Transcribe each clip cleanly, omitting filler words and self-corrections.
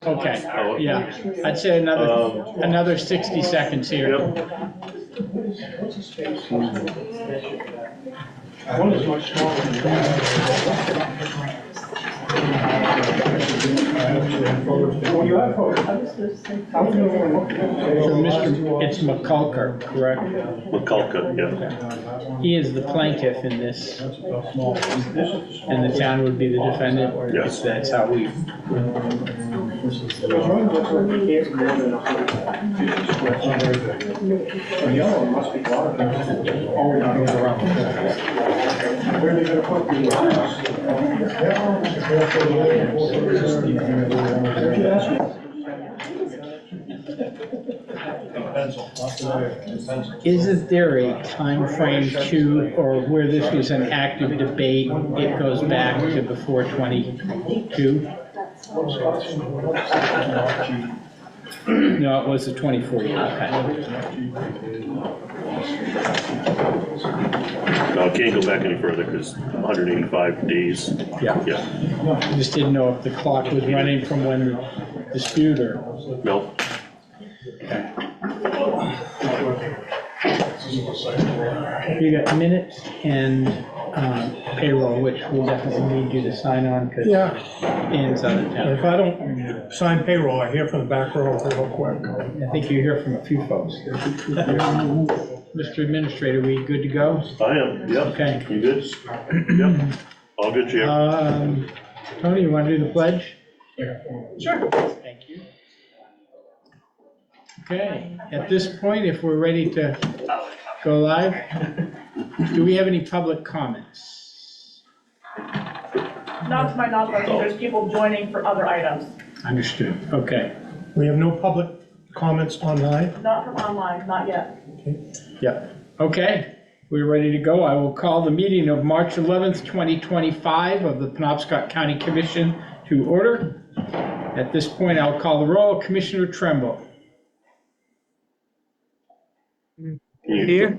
Okay, yeah, I'd say another 60 seconds here. Yep. One is much smaller than So it's McCulker, correct? McCulka, yeah. He is the plaintiff in this, and the town would be the defendant? Yes. That's how we... yellow must be water. Where are they gonna put Isn't there a time frame to, or where this was an active debate, it goes back to before 22? No, it was the 24 year, okay. No, it can't go back any further because 185 days. Yeah. Yeah. I just didn't know if the clock was running from when the dispute or... No. You got minutes and payroll, which we'll definitely need you to sign on because Ian's out of town. If I don't sign payroll, I hear from the back row real quick. I think you hear from a few folks. Mr. Administrator, we good to go? I am, yep. Okay. You good? Yep. All good, Chair. Tony, you want to do the pledge? Sure. Thank you. Okay, at this point, if we're ready to go live, do we have any public comments? Not to my knowledge, I think there's people joining for other items, Understood, okay. We have no public comments online? not from online, not yet. Yep, okay, we're ready to go. I will call the meeting of March 11th, 2025 of the Penobscot County Commission to order. At this point, I'll call the roll. Commissioner Tremble. Here?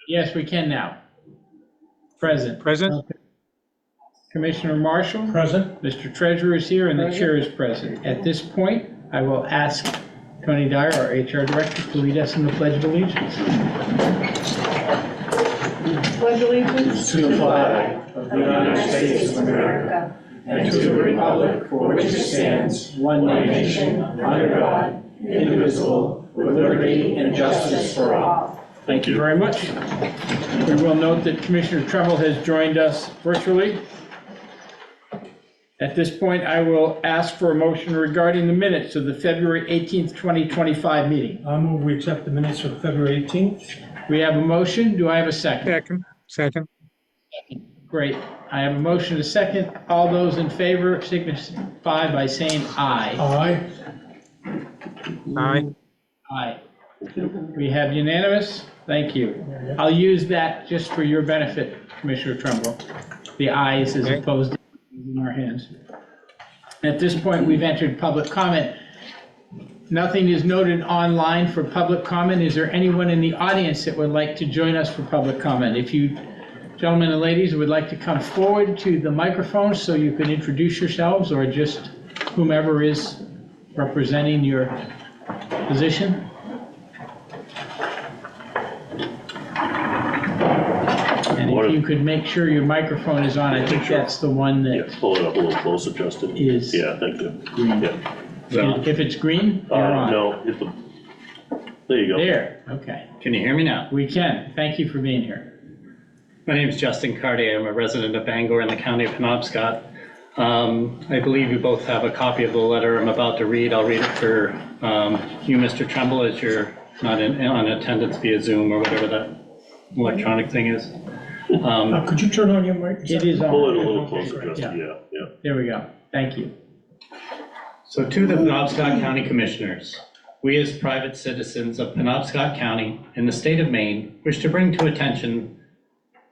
Yes, we can now. Present. Present? Okay. Commissioner Marshall? Present? Mr. Treasurer is here and the chair is present. At this point, I will ask Tony Dyer, our HR Director, to lead us in the Pledge of Allegiance. Pledge allegiance To the flag of the United States of America and to the republic for which it stands, one nation, under God, indivisible, with liberty and justice for all. Thank you very much. We will note that Commissioner Tremble has joined us virtually. At this point, I will ask for a motion regarding the minutes of the February 18th, 2025 meeting. I move we accept the minutes for February 18th. We have a motion. Do I have a second? Second. Great. I have a motion, a second. All those in favor signify by saying aye. Aye. Aye. Aye. We have unanimous. Thank you. I'll use that just for your benefit, Commissioner Trumbull. The ayes as opposed to in our hands. At this point, we've entered public comment. Nothing is noted online for public comment. Is there anyone in the audience that would like to join us for public comment? If you gentlemen and ladies would like to come forward to the microphone so you can introduce yourselves, or just whomever is representing your position. And if you could make sure your microphone is on, I think that's the one Yeah, that pull it up a little closer, Justin. is Yeah, thank you. green. Yeah. If it's green, you're on. No, hit the, there you go. There, okay. Can you hear me now? We can. Thank you for being here. My name is Justin Cartier. I'm a resident of Bangor in the county of Penobscot. I believe you both have a copy of the letter I'm about to read. I'll read it for you, Mr. Tremble, as you're not on attendance via Zoom or whatever that electronic thing is. Could you turn on your mic? It is Pull it a on. little closer, Justin, yeah. There we go. Thank you. So to the Penobscot County Commissioners, we as private citizens of Penobscot County in the state of Maine wish to bring to attention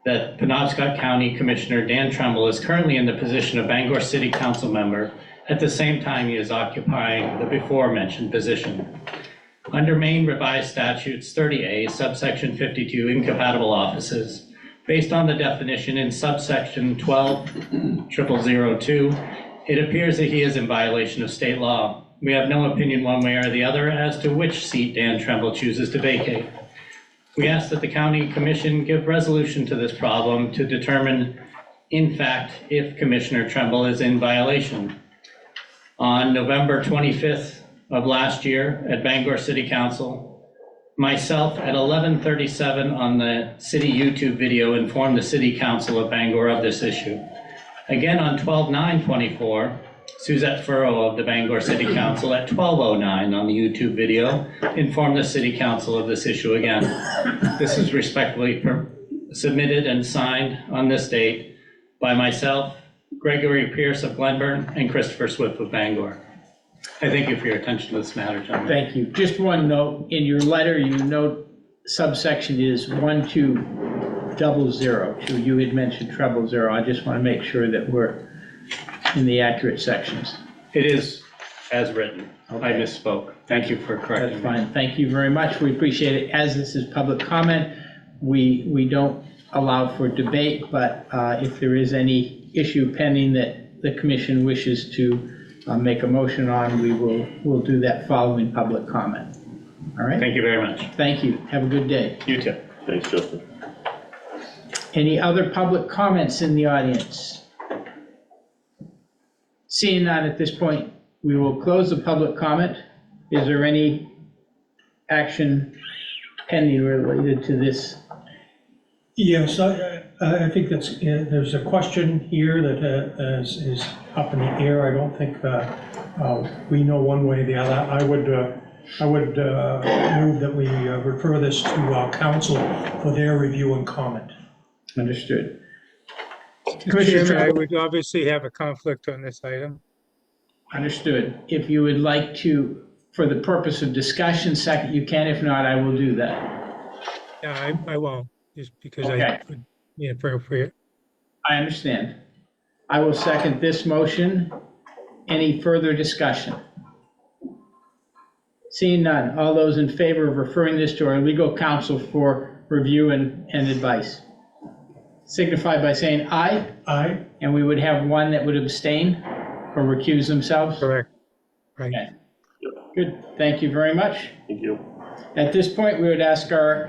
that Penobscot County Commissioner Dan Tremble is currently in the position of Bangor City Council member. At the same time, he is occupying the before mentioned position. Under Maine Revised Statutes 30A, subsection 52, incompatible offices, based on the definition in subsection 12.0002, it appears that he is in violation of state law. we have no opinion one way or the other as to which seat Dan Tremble chooses to vacate. We ask that the county commission give resolution to this problem to determine, in fact, if Commissioner Tremble is in violation. On November 25th of last year at Bangor City Council, myself at 11:37 on the city YouTube video informed the City Council of Bangor of this issue. Again on 12/9/24, Suzette Furrow of the Bangor City Council at 12:09 on the YouTube video informed the City Council of this issue again. This is respectfully submitted and signed on this date by myself, Gregory Pierce of Glenburn, and Christopher Swift of Bangor. I thank you for your attention to this matter, gentlemen. Thank you. Just one note, in your letter, you note subsection is 1200. You had mentioned 000. I just want to make sure that we're in the accurate sections. It is as written. I misspoke. Thank you for correcting That's me. fine. Thank you very much. We appreciate it. As this is public comment, we don't allow for debate, but if there is any issue pending that the commission wishes to make a motion on, we'll do that following public comment. All right? Thank you very much. Thank you. Have a good day. You too. Thanks, Justin. Any other public comments in the audience? Seeing none at this point, we will close the public comment. Is there any action pending related to this? Yes, I think that's, there's a question here that is up in the air. I don't think we know one way or the other. I would move that we refer this to our council for their review and comment. Understood. Mr. Chairman, I would obviously have a conflict on this item. Understood. If you would like to, for the purpose of discussion, second, you can. If not, I will do that. Yeah, I won't, just because Okay. I would be inappropriate. I understand. I will second this motion. Any further discussion? Seeing none, all those in favor of referring this to our legal counsel for review and advice, signify by saying aye, Aye. and we would have one that would abstain or recuse themselves. Correct. Right. Okay. Good, thank you very much. Thank you. At this point, we would ask our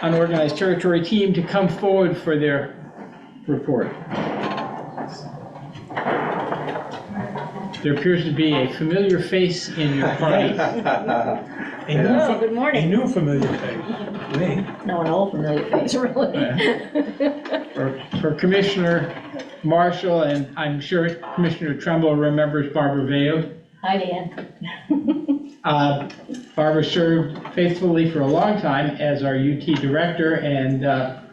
unorganized territory team to come forward for their report. There appears to be a familiar face in your party. Hello, good A morning. new familiar face. Me. No, an old familiar face, really. For Commissioner Marshall, and I'm sure Commissioner Trumbull remembers Barbara Veo. Hi, Dan. Barbara served faithfully for a long time as our UT director and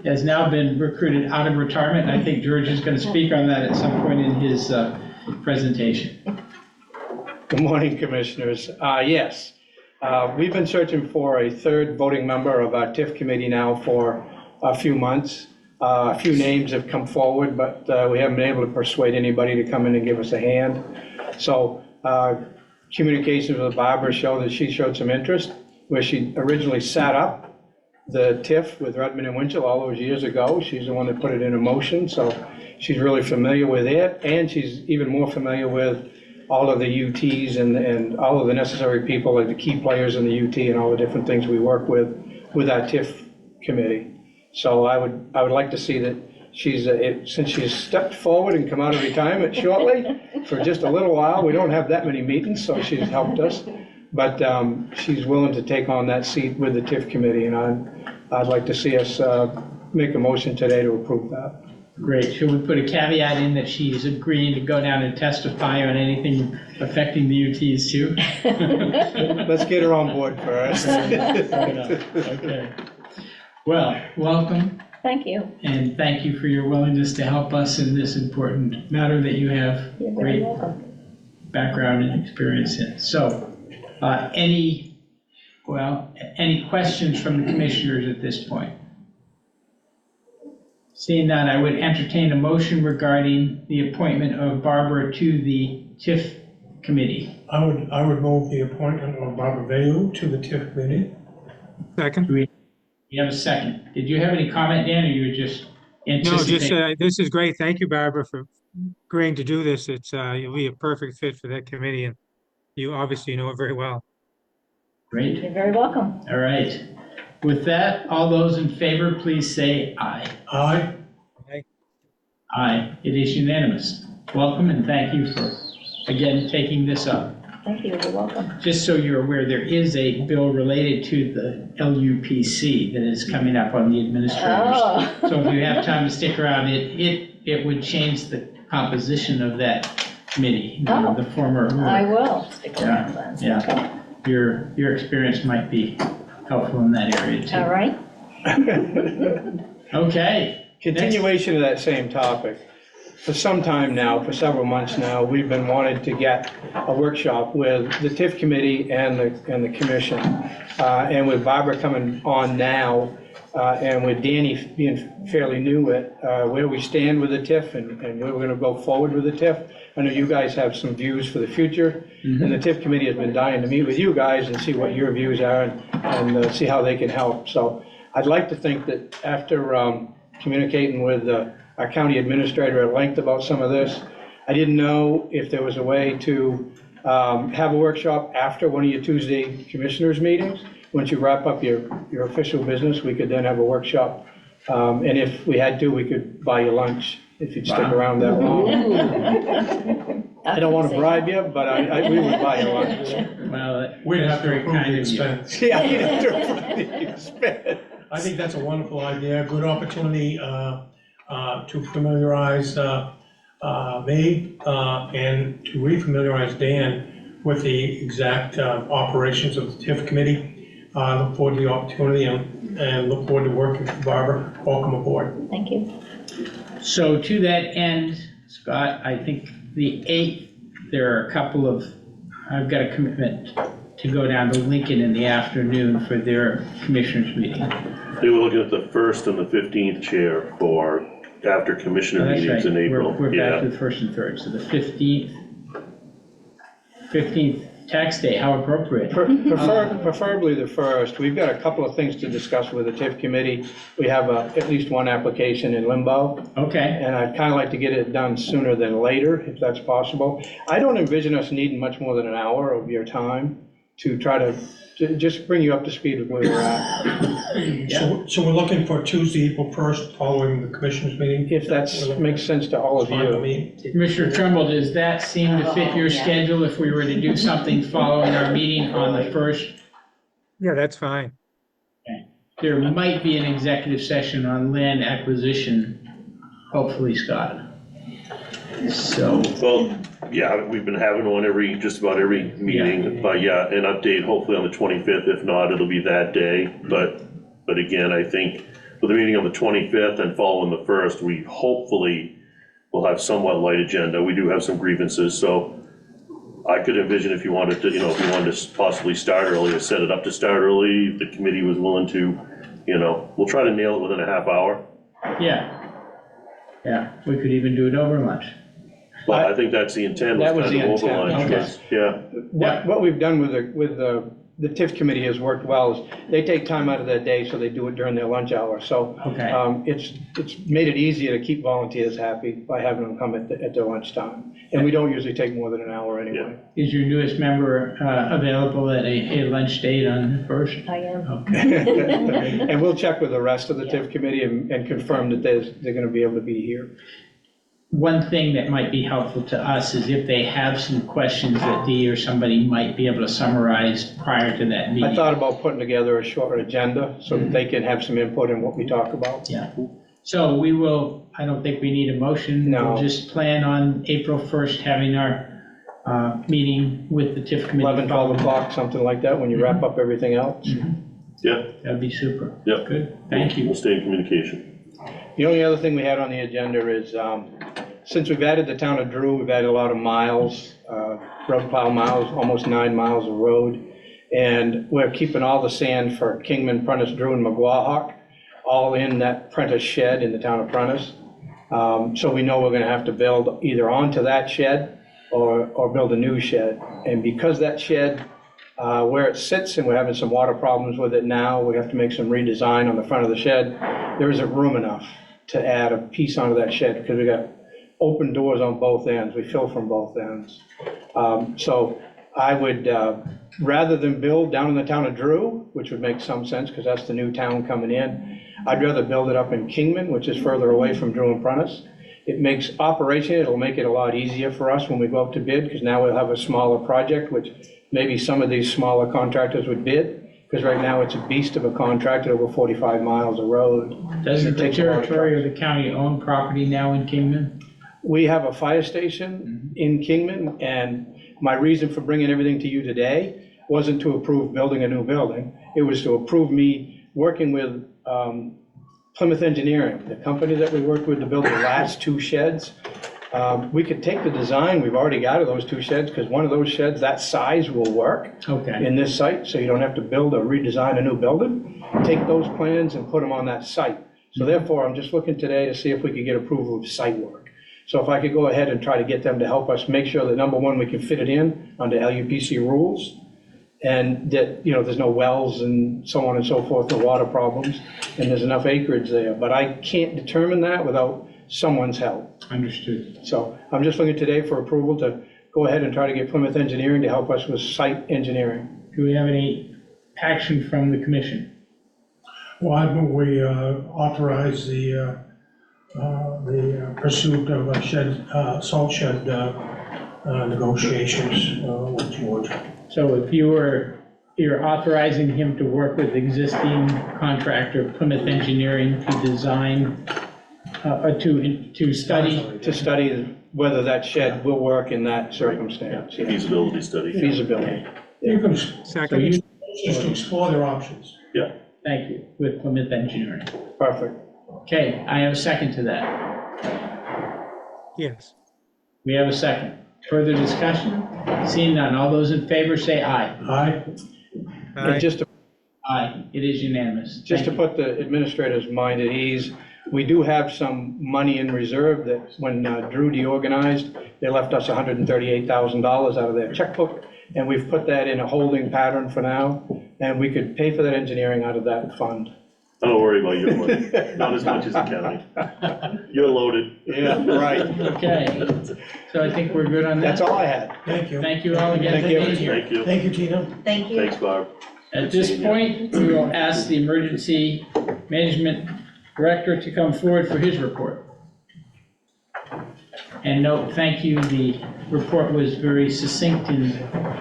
has now been recruited out of retirement. I think George is going to speak on that at some point in his presentation. Good morning, Commissioners. Yes, we've been searching for a third voting member of our TIF committee now for a few months. A few names have come forward, but we haven't been able to persuade anybody to come in and give us a hand. So communications with Barbara show that she showed some interest, where she originally sat up the TIF with Redmond and Winchell all those years ago. She's the one that put it into motion, so she's really familiar with it, and she's even more familiar with all of the UTs and all of the necessary people, like the key players in the UT and all the different things we work with our TIF committee. So I would like to see that she's, since she's stepped forward and come out of retirement shortly, for just a little while, we don't have that many meetings, so she's helped us. But she's willing to take on that seat with the TIF committee, and I'd like to see us make a motion today to approve that. Great. Should we put a caveat in that she's agreeing to go down and testify on anything affecting the UTs too? Let's get her on board first. Okay. Well, welcome, Thank you. and thank you for your willingness to help us in this important matter that you have You're very great welcome. background and experience in. So, any questions from the commissioners at this point? Seeing none, I would entertain a motion regarding the appointment of Barbara to the TIF committee. I would move the appointment of Barbara Velu to the TIF committee. Second? You have a second. Did you have any comment, Dan, or you were just No, anticipating? just, this is great. Thank you, Barbara, for agreeing to do this. It's, you'll be a perfect fit for that committee, and You obviously know it very well. Great. You're very welcome. All right. With that, all those in favor, please say aye. Aye. Aye. It is unanimous. Welcome and thank you for, again, taking this up. Thank you, you're welcome. Just so you're aware, there is a bill related to the LUPC that is coming up on the administrators. Oh. So if you have time to stick around, it would change the composition of that committee, you know, the former. I will stick around then. Yeah. Okay. Your experience might be helpful in that area too. All right. Okay. Continuation of that same topic. For some time now, for several months now, we've been wanting to get a workshop with the TIF committee and the commission. And with Barbara coming on now, and with Danny being fairly new at where we stand with the TIF and where we're gonna go forward with the TIF. I know you guys have some views for the future, and the TIF committee has been dying to meet with you guys and see what your views are and see how they can help. So I'd like to think that after communicating with our county administrator at length about some of this, I didn't know if there was a way to have a workshop after one of your Tuesday commissioners meetings. Once you wrap up your official business, we could then have a workshop. And if we had to, we could buy you lunch if you'd stick around that long. I don't want to bribe you, but we would buy you lunch. Well, We'd have that's to very approve kind the of you. expense. Yeah, you'd have to approve the expense. I think that's a wonderful idea, good opportunity to familiarize me and to re-familiarize Dan with the exact operations of the TIF committee. Look forward to the opportunity and look forward to working with Barbara. Welcome aboard. Thank you. So to that end, Scott, I think the 8th, there are a couple of, I've got a commitment to go down to Lincoln in the afternoon for their commissioners meeting. They were looking at the 1st and the 15th chair for after commissioner That's meetings right. in April. We're Yeah. back to the 1st and 3rd, so the 15th tax day, how appropriate. Preferably the 1st. We've got a couple of things to discuss with the TIF committee. We have at least one application in limbo, Okay, and I'd kind of like to get it done sooner than later, if that's possible. I don't envision us needing much more than an hour of your time to try to just bring you up to speed with where we're at. So we're looking for Tuesday, April 1st, following the commissioners meeting? If that makes sense to all of Fine with you. me. Commissioner Trumbull, does that seem to fit your schedule if we were to do something following our meeting on the 1st? Yeah, that's fine. There might be an executive session on land acquisition, hopefully, Scott. So, Well, yeah, we've been having one just about every meeting, but yeah, an update hopefully on the 25th. If not, it'll be that day. But again, I think with the meeting on the 25th and following the 1st, we hopefully will have somewhat light agenda. We do have some grievances, so I could envision if you wanted to, if you wanted to possibly start early or set it up to start early, if the committee was willing to, we'll try to nail it within a half hour. yeah. Yeah, we could even do it over lunch. But I think that's the intent, was That was kind of the over intent, lunch, okay. was- yeah. What we've done with the TIF committee has worked well, is they take time out of their day, so they do it during their lunch hour. So Okay. it's made it easier to keep volunteers happy by having them come at their lunchtime. And we don't usually take more than an hour anyway. Is your newest member available at a lunch date on the 1st? I am. Okay. And we'll check with the rest of the TIF committee and confirm that they're gonna be able to be here. One thing that might be helpful to us is if they have some questions that Dee or somebody might be able to summarize prior to that I meeting. thought about putting together a short agenda so that they can have some input in what we talk about. Yeah. So we will, I don't think we need a motion. No. We'll just plan on April 1st having our meeting with the TIF committee. 11, 12 o'clock, something like that, when you wrap up everything else. Yeah, That'd be super. yeah. Good, thank you. We'll stay in communication. The only other thing we had on the agenda is, since we've added the town of Drew, we've added a lot of miles, road pile miles, almost 9 miles of road. And we're keeping all the sand for Kingman, Prentice, Drew, and McGuahawk, all in that Prentice shed in the town of Prentice. So we know we're gonna have to build either onto that shed or build a new shed. And because that shed, where it sits, and we're having some water problems with it now, we have to make some redesign on the front of the shed. There isn't room enough to add a piece onto that shed because we got open doors on both ends. We fill from both ends. So I would, rather than build down in the town of Drew, which would make some sense because that's the new town coming in, I'd rather build it up in Kingman, which is further away from Drew and Prentice. It makes operation, it'll make it a lot easier for us when we go up to bid, because now we'll have a smaller project, which maybe some of these smaller contractors would bid, because right now it's a beast of a contract at over 45 miles of road. Doesn't It the takes a lot of territory of the county own property now in Kingman? We have a fire station in Kingman, and my reason for bringing everything to you today wasn't to approve building a new building. It was to approve me working with Plymouth Engineering, the company that we worked with to build the last two sheds. We could take the design we've already got of those two sheds, because one of those sheds, that size will work Okay, in this site, so you don't have to build or redesign a new building. Take those plans and put them on that site. So therefore, I'm just looking today to see if we could get approval of site work. So if I could go ahead and try to get them to help us make sure that, number one, we can fit it in under LUPC rules, and that, there's no wells and so on and so forth, no water problems, and there's enough acreage there. But I can't determine that without someone's help. understood. So I'm just looking today for approval to go ahead and try to get Plymouth Engineering to help us with site engineering. Do we have any action from the commission? Well, I move we authorize the pursuit of a salt shed negotiations with George. So if you're authorizing him to work with existing contractor Plymouth Engineering to design, or to study, To study whether that shed will work in that circumstance. yeah. Feasibility study. Feasibility. You can, so you, just to explore their options. Yeah. thank you, with Plymouth Engineering. Perfect. Okay, I have a second to that. Yes. We have a second. Further discussion? Seeing none, all those in favor say aye. Aye. And just to Aye, it is unanimous. Just to Thank you. put the administrator's mind at ease, we do have some money in reserve that when Drew deorganized, they left us $138,000 out of their checkbook, and we've put that in a holding pattern for now, and we could pay for that engineering out of that fund. Don't worry about your money, not as much as the county. You're loaded. Yeah, right. Okay, so I think we're good on that. That's all I had. Thank you. Thank you all again for Thank you. being here. Thank you. Thank you, Tina. Thank you. Thanks, Barb. At this point, we will ask the Emergency Management Director to come forward for his report. And note, thank you, the report was very succinct in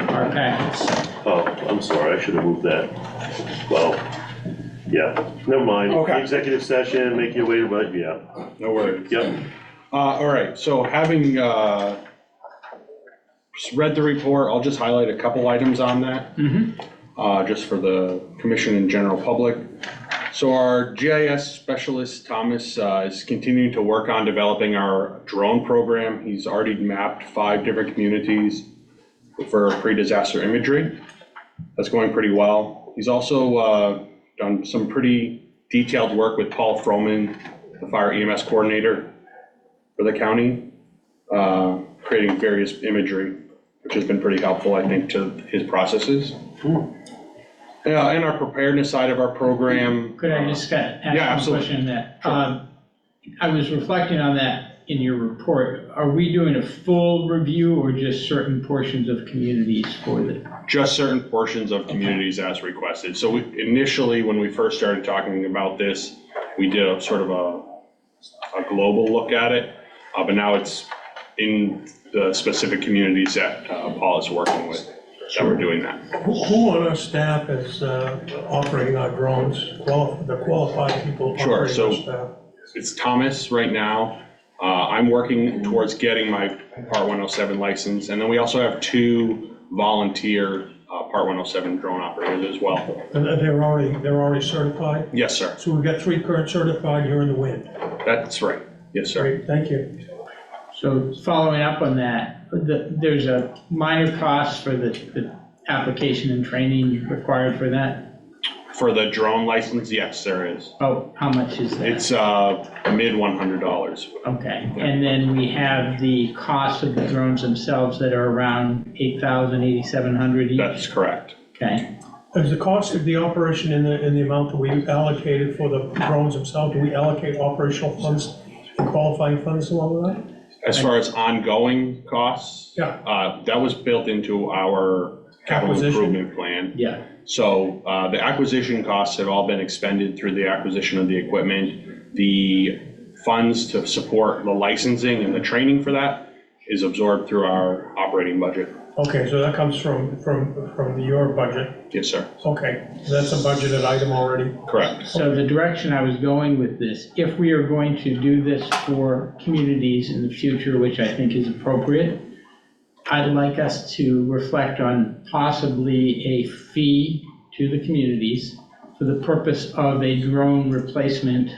our packets. Oh, I'm sorry, I should have moved that. Well, yeah, never mind. Okay. Executive session, make your way to, but yeah, No worries. yep. All right, so having read the report, I'll just highlight a couple items on that, just for the commission and general public. So our GIS specialist, Thomas, is continuing to work on developing our drone program. He's already mapped 5 different communities for pre-disaster imagery. That's going pretty well. He's also done some pretty detailed work with Paul Froman, the fire EMS coordinator for the county, creating various imagery, which has been pretty helpful, I think, to his processes. And our preparedness side of our program. Could I just ask Yeah, one absolutely. question on that? I was reflecting on that in your report. Are we doing a full review or just certain portions of communities for the? Just certain portions of communities as requested. So initially, when we first started talking about this, we did a sort of a global look at it, but now it's in the specific communities that Paul is working with, that we're doing that. Who on our staff is operating our drones, the qualified people Sure, operating so- our staff? It's Thomas right now. I'm working towards getting my Part 107 license, and then we also have 2 volunteer Part 107 drone operators as well. And they're already certified? Yes, sir. So we've got 3 current certified, you're in the wind. That's right. Yes, sir. Great, thank you. So following up on that, there's a minor cost for the application and training required for that? For the drone license, yes, there is. Oh, how much is that? It's mid $100. Okay, and then we have the cost of the drones themselves that are around $8,000, $8,700 each? That's correct. Okay, Is the cost of the operation in the amount that we allocated for the drones themselves, do we allocate operational funds and qualifying funds along with that? As far as ongoing costs? Yeah. That was built into our capital Acquisition. improvement plan. Yeah, So the acquisition costs have all been expended through the acquisition of the equipment. The funds to support the licensing and the training for that is absorbed through our operating budget. Okay, so that comes from your budget. Yes, sir. Okay, so that's a budgeted item already. Correct. so the direction I was going with this, if we are going to do this for communities in the future, which I think is appropriate, I'd like us to reflect on possibly a fee to the communities for the purpose of a drone replacement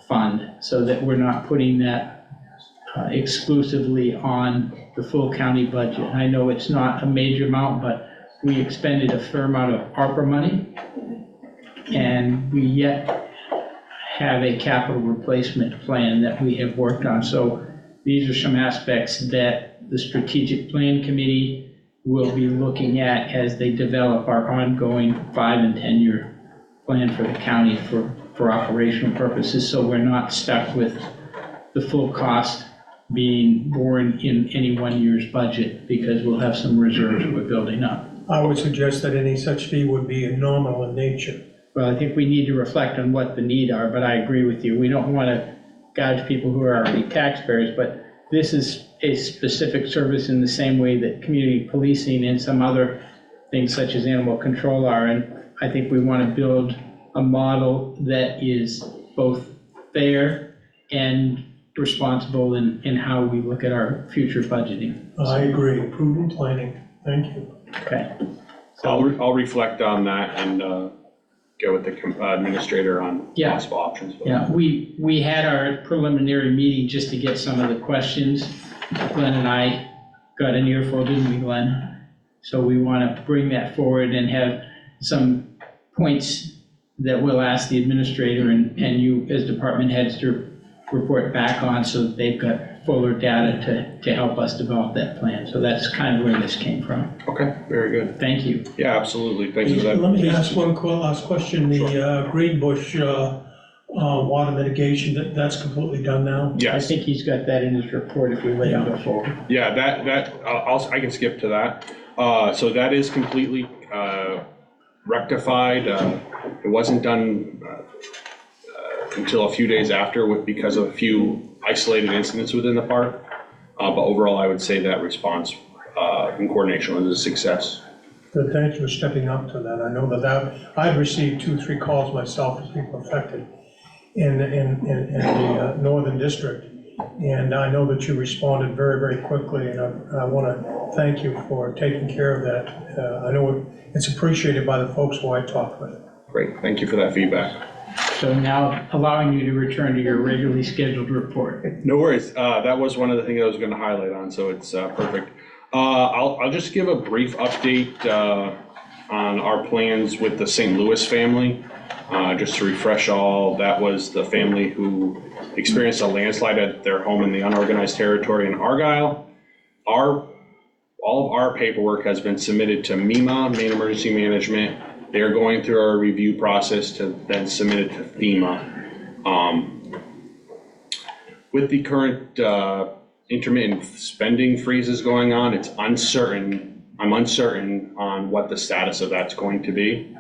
fund, so that we're not putting that exclusively on the full county budget. I know it's not a major amount, but we expended a fair amount of ARPA money, and we yet have a capital replacement plan that we have worked on. So these are some aspects that the strategic plan committee will be looking at as they develop our ongoing 5 and 10-year plan for the county for operational purposes, so we're not stuck with the full cost being borne in any one year's budget, because we'll have some reserves we're building up. I would suggest that any such fee would be nominal in nature. Well, I think we need to reflect on what the need are, but I agree with you. We don't want to gouge people who are already taxpayers, but this is a specific service in the same way that community policing and some other things such as animal control are. And I think we want to build a model that is both fair and responsible in how we look at our future budgeting. I agree, prudent planning, thank you. Okay. I'll reflect on that and go with the administrator on Yeah. possible options. Yeah, we had our preliminary meeting just to get some of the questions. Glenn and I got an earful, didn't we, Glenn? So we want to bring that forward and have some points that we'll ask the administrator and you as department heads to report back on, so that they've got fuller data to help us develop that plan. So that's kind of where this came from. Okay, very good. Thank you. Yeah, absolutely. Thanks for that. Let me ask one last question. The Green Bush water mitigation, that's completely done now? I Yes. think he's got that in his report if we let him go forward. Yeah, I can skip to that. So that is completely rectified. It wasn't done until a few days after because of a few isolated incidents within the park. But overall, I would say that response in coordination was a success. Good, thank you for stepping up to that. I know that I've received 2-3 calls myself of people affected in the Northern District. And I know that you responded very, very quickly, and I want to thank you for taking care of that. I know it's appreciated by the folks who I talk with. Great, thank you for that feedback. So now allowing you to return to your regularly scheduled report. No worries. That was one of the things I was going to highlight on, so it's perfect. I'll just give a brief update on our plans with the St. Louis family. Just to refresh all, that was the family who experienced a landslide at their home in the unorganized territory in Argyle. All of our paperwork has been submitted to MEMA, Maine Emergency Management. They're going through our review process to then submit it to FEMA. With the current intermittent spending freezes going on, it's uncertain. I'm uncertain on what the status of that's going to be,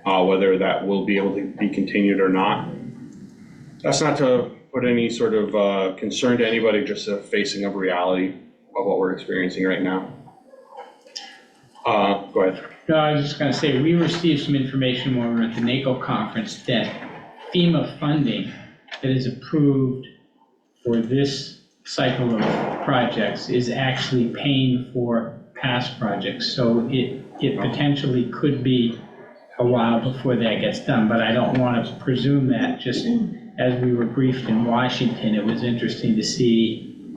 whether that will be able to be continued or not. That's not to put any sort of concern to anybody, just a facing of reality of what we're experiencing right now. Go ahead. No, I was just going to say, we received some information when we were at the NACO conference that FEMA funding that is approved for this cycle of projects is actually paying for past projects. So it potentially could be a while before that gets done, but I don't want to presume that. Just as we were briefed in Washington, it was interesting to see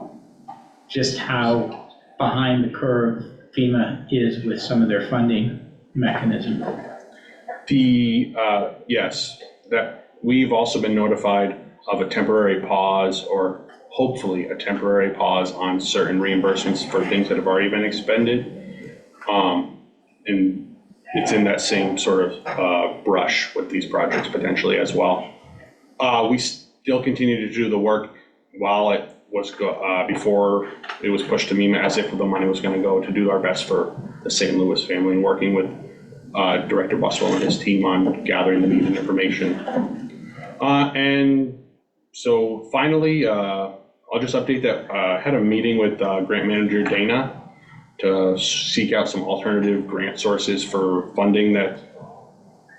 just how behind the curve FEMA is with some of their funding mechanism. Yes, that we've also been notified of a temporary pause, or hopefully a temporary pause on certain reimbursements for things that have already been expended. And it's in that same sort of brush with these projects potentially as well. We still continue to do the work while before it was pushed to me as if the money was gonna go, to do our best for the St. Louis family, and working with Director Buswell and his team on gathering the needed information. And so finally, I'll just update that I had a meeting with Grant Manager Dana to seek out some alternative grant sources for funding that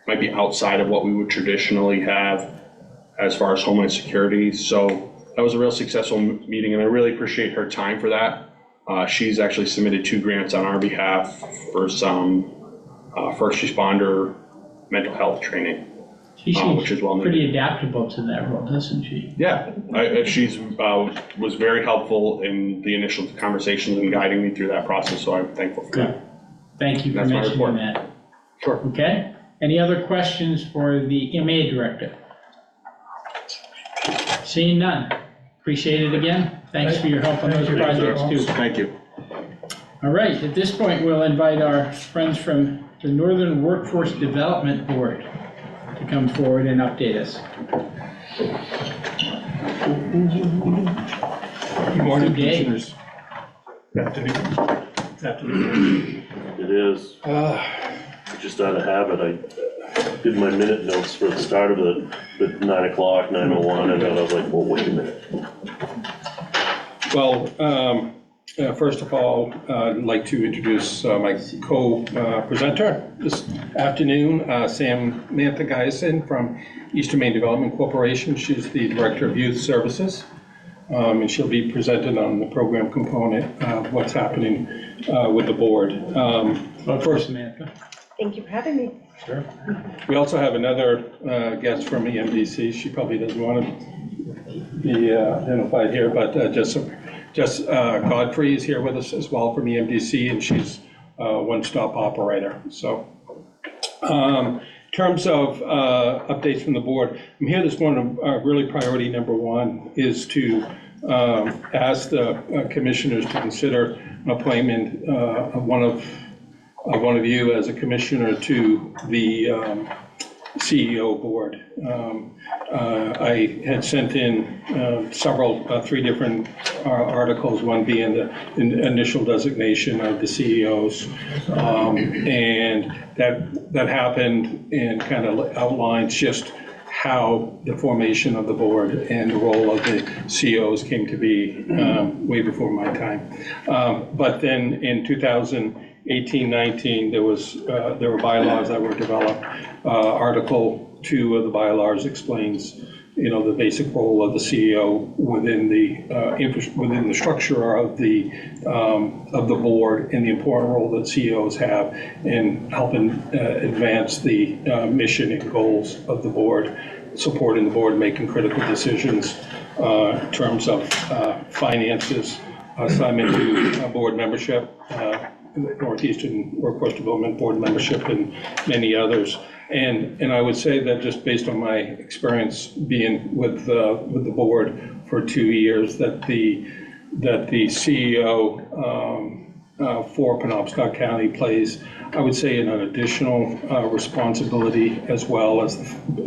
might be outside of what we would traditionally have as far as Homeland Security. So that was a real successful meeting, and I really appreciate her time for that. She's actually submitted 2 grants on our behalf for some first responder mental health training. She which is well seems pretty adaptable to that role, doesn't she? Yeah, she's was very helpful in the initial conversations and guiding me through that process, so I'm thankful for Good. that. Thank you for That's my mentioning report. that. Sure. Okay, any other questions for the MA Director? Seeing none, appreciate it again. Thanks for your help on those projects too. Thank you. All right, at this point, we'll invite our friends from the Northern Workforce Development Board to come forward and update us. Good morning, Good day. Commissioners. Afternoon. It is. Just out of habit, I did my minute notes for the start of the 9 o'clock, 9:01, and then I was like, well, wait a minute. Well, first of all, I'd like to introduce my co-presenter this afternoon, Samantha Geisen from Eastern Maine Development Corporation. She's the Director of Youth Services, and she'll be presented on the program component of what's happening with the board. First, Samantha. Thank you for having me. Sure. We also have another guest from EMDC. She probably doesn't want to be identified here, but just Godfrey is here with us as well from EMDC, and she's a one-stop operator. So in terms of updates from the board, I'm here this morning, really priority number 1 is to ask the commissioners to consider an appointment of one of you as a commissioner to the CEO board. I had sent in several, 3 different articles, one being the initial designation of the CEOs. And that happened and kind of outlines just how the formation of the board and the role of the CEOs came to be way before my time. But then in 2018-19, there were bylaws that were developed. Article 2 of the bylaws explains, the basic role of the CEO within the structure of the board, and the important role that CEOs have in helping advance the mission and goals of the board, supporting the board, making critical decisions in terms of finances, assignment to board membership, Northeastern Workforce Development Board membership, and many others. And I would say that just based on my experience being with the board for 2 years, that the CEO for Penobscot County plays, I would say, an additional responsibility as well, as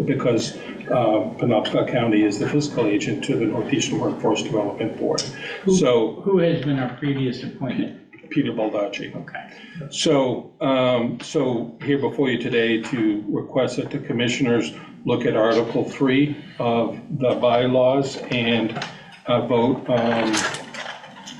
because Penobscot County is the fiscal agent to the Northeastern Workforce Development Board. So Who has been our previous appointment? Peter Baldacci. Okay. So here before you today to request that the commissioners look at Article 3 of the bylaws and vote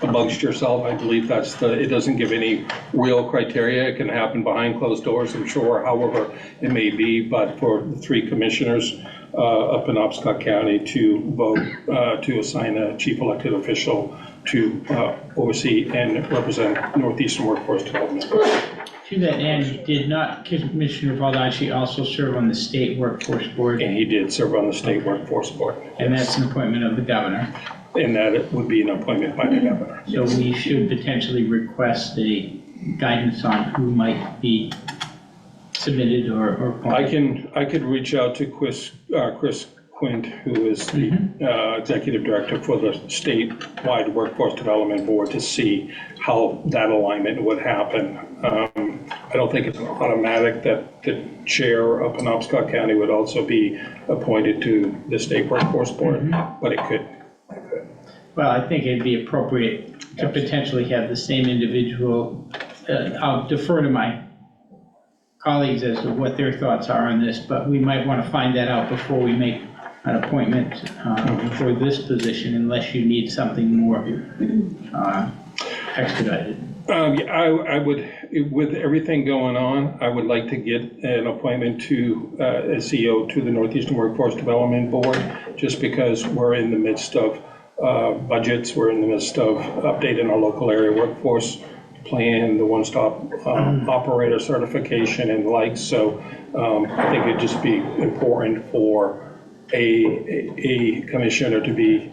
amongst yourself. I believe it doesn't give any real criteria. It can happen behind closed doors, I'm sure, however it may be, but for the 3 commissioners of Penobscot County to vote to assign a chief elected official to oversee and represent Northeastern Workforce Development. To that end, did not Commissioner Baldacci also serve on the State Workforce Board? And he did serve on the State Workforce Board. And that's an appointment of the governor. And that it would be an appointment by the governor. So we should potentially request the guidance on who might be submitted or appointed. I could reach out to Chris Quint, who is the executive director for the statewide Workforce Development Board, to see how that alignment would happen. I don't think it's automatic that the chair of Penobscot County would also be appointed to the State Workforce Board, but it could. Well, I think it'd be appropriate to potentially have the same individual. I'll defer to my colleagues as to what their thoughts are on this, but we might want to find that out before we make an appointment for this position, unless you need something more expedited. Yeah, I would, with everything going on, I would like to get an appointment to, as CEO to the Northeastern Workforce Development Board, just because we're in the midst of budgets, we're in the midst of updating our local area workforce plan, the one-stop operator certification and the like. So I think it'd just be important for a commissioner to be,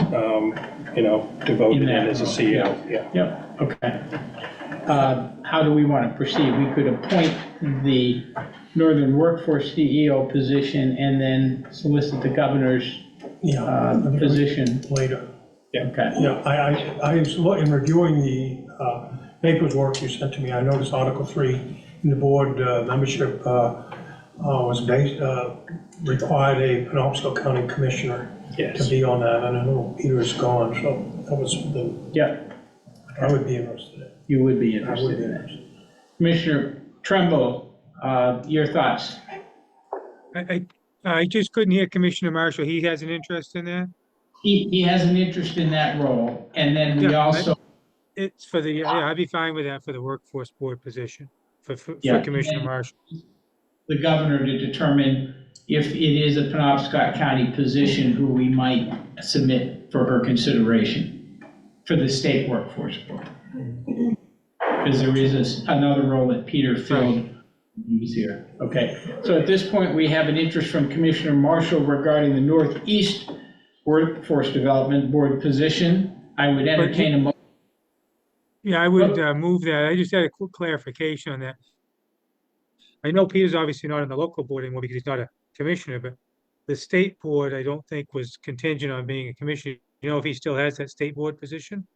devoted in as a CEO. Yeah. Yep, okay. How do we want to proceed? We could appoint the Northern Workforce CEO position and then solicit the governor's position. Later. Okay. Yeah, I was in reviewing the paperwork you sent to me, I noticed Article 3 in the board membership was based, required a Penobscot County Commissioner to be on that, and I know Peter's gone, so that was something Yeah, I would be interested in. you would be I would interested be in that. interested. Commissioner Trumbull, your thoughts? I just couldn't hear Commissioner Marshall. He has an interest in that? He has an interest in that role, and then we Yeah, also. It's for the, yeah, I'd be fine with that for the workforce board position, for Yeah. Commissioner Marshall. The governor to determine if it is a Penobscot County position who we might submit for her consideration for the state workforce board. Because there is another role that Peter filled. He's here. Okay. So at this point, we have an interest from Commissioner Marshall regarding the Northeast Workforce Development Board position. I would entertain a motion. Yeah, I would move that. I just had a quick clarification on that. I know Peter's obviously not on the local board anymore because he's not a commissioner, but the state board, I don't think was contingent on being a commissioner. You know if he still has that state board position?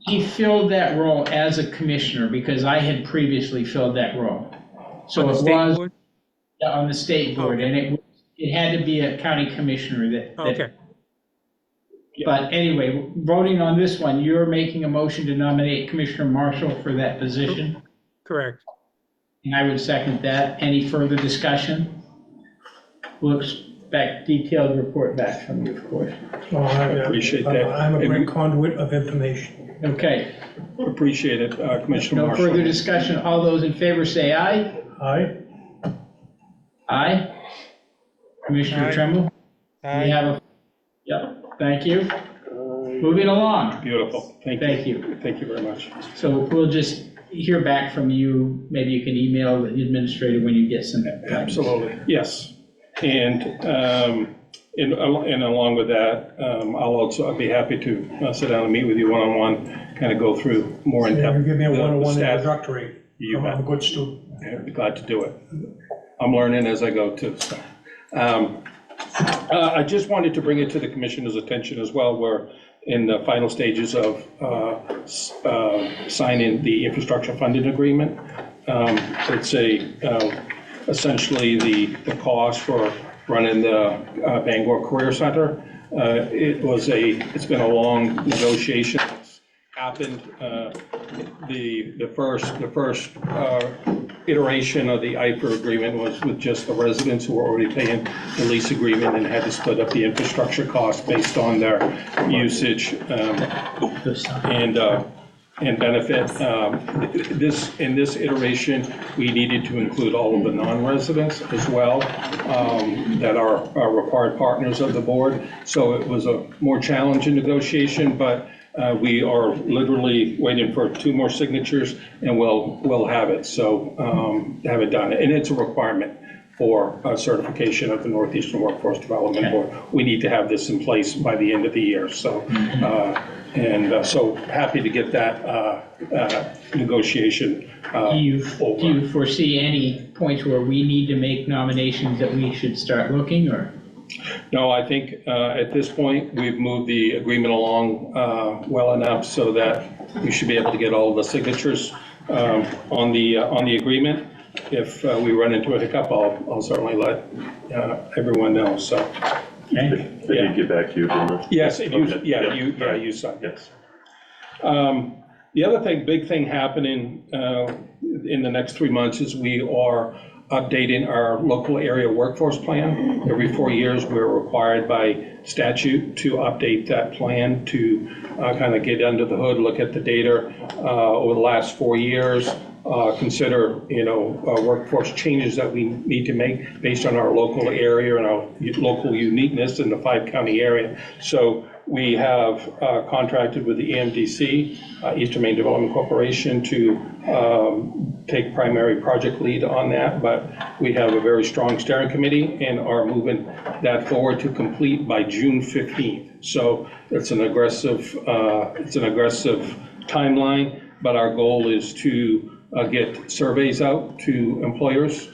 He filled that role as a commissioner because I had previously filled that role. So On the it state was board? on the state board, Okay. and it had to be a county commissioner that. Okay, But anyway, voting on this one, you're making a motion to nominate Commissioner Marshall for that position, correct. and I would second that. Any further discussion? We'll expect detailed report back from you, of course. Well, Appreciate that. I'm a great conduit of information. Okay, Appreciate it, Commissioner no Marshall. further discussion. All those in favor say aye. Aye? Aye. Commissioner Aye. Tremble? We have a, yep, thank you. Moving along. Beautiful. Thank you. Thank you very much. So we'll just hear back from you. Maybe you can email the administrator when you get some. Absolutely, yes. And along with that, I'll be happy to sit down and meet with you one-on-one, kind of go through more in depth. You give me a the one-on-one staff. introductory. You I'm bet. a good student. Yeah, I'd be glad to do it. I'm learning as I go too, so. I just wanted to bring it to the commissioner's attention as well. We're in the final stages of signing the infrastructure funding agreement. It's essentially the cost for running the Bangor Career Center. It's been a long negotiation. It's happened. The first iteration of the IFR agreement was with just the residents who were already paying the lease agreement and had to split up the infrastructure cost based on their usage and benefit. In this iteration, we needed to include all of the non-residents as well that are required partners of the board. So it was a more challenging negotiation, but we are literally waiting for 2 more signatures and we'll have it. So have it done. And it's a requirement for certification of the Northeastern Workforce Development Board. We need to have this in place by the end of the year. So, so happy to get that negotiation Do you foresee any points where we need to make nominations that we should start looking, or? No, I think at this point, we've moved the agreement along well enough so that we should be able to get all of the signatures on the agreement. If we run into a hiccup, I'll certainly let everyone know. So Okay, They did get back to you, didn't they? Yes, and you, Okay, yeah, yeah. you signed it. Yes. The other thing, big thing happening in the next 3 months is we are updating our local area workforce plan. Every 4 years, we're required by statute to update that plan to kind of get under the hood, look at the data over the last 4 years, consider, workforce changes that we need to make based on our local area and our local uniqueness in the 5-county area. So we have contracted with the EMDC, Eastern Maine Development Corporation, to take primary project lead on that, but we have a very strong steering committee and are moving that forward to complete by June 15th. So it's an aggressive timeline, but our goal is to get surveys out to employers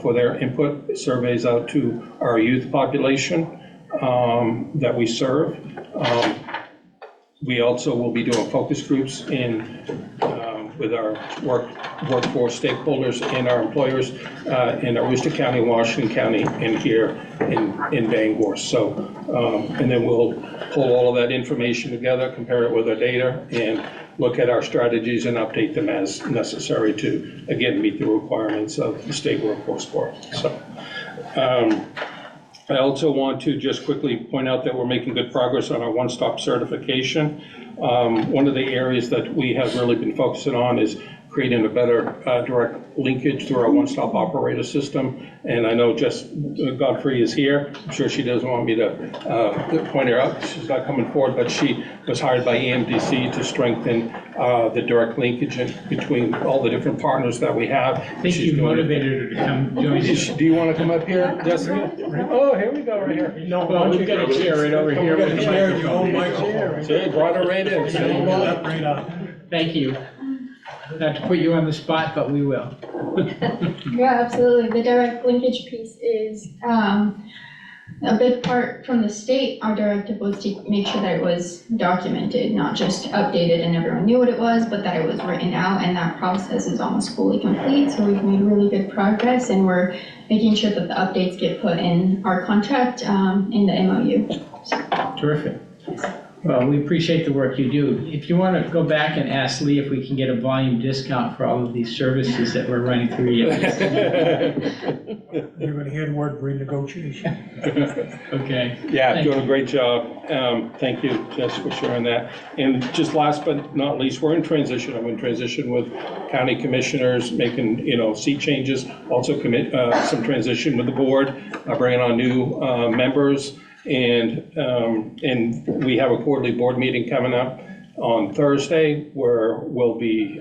for their input, surveys out to our youth population that we serve. We also will be doing focus groups with our workforce stakeholders and our employers in Aroostook County, Washington County, and here in Bangor. So, and then we'll pull all of that information together, compare it with our data, and look at our strategies and update them as necessary to, again, meet the requirements of the state workforce board. So, I also want to just quickly point out that we're making good progress on our one-stop certification. One of the areas that we have really been focusing on is creating a better direct linkage through our one-stop operator system. And I know Godfrey is here. I'm sure she doesn't want me to point her out. She's not coming forward, but she was hired by EMDC to strengthen the direct linkage between all the different partners that we have. I think you motivated her to come join us. Do you want to come up here, Jessica? Oh, here we go, right here. No, Well, we've got a chair right over here with the microphone. See, brought her right in. Thank you. Not to put you on the spot, but we will. Yeah, absolutely. The direct linkage piece is a big part from the state. Our directive was to make sure that it was documented, not just updated and everyone knew what it was, but that it was written out, and that process is almost fully complete. So we've made really good progress, and we're making sure that the updates get put in our contract in the MOU. Terrific. Well, we appreciate the work you do. If you want to go back and ask Lee if we can get a volume discount for all of these services that we're running through you. You're gonna hear the word renegotiation. Okay. Yeah, doing a great job. Thank you, Jess, for sharing that. And just last but not least, we're in transition. I'm in transition with county commissioners, making, seat changes, also commit some transition with the board, bringing on new members. And we have a quarterly board meeting coming up on Thursday where we'll be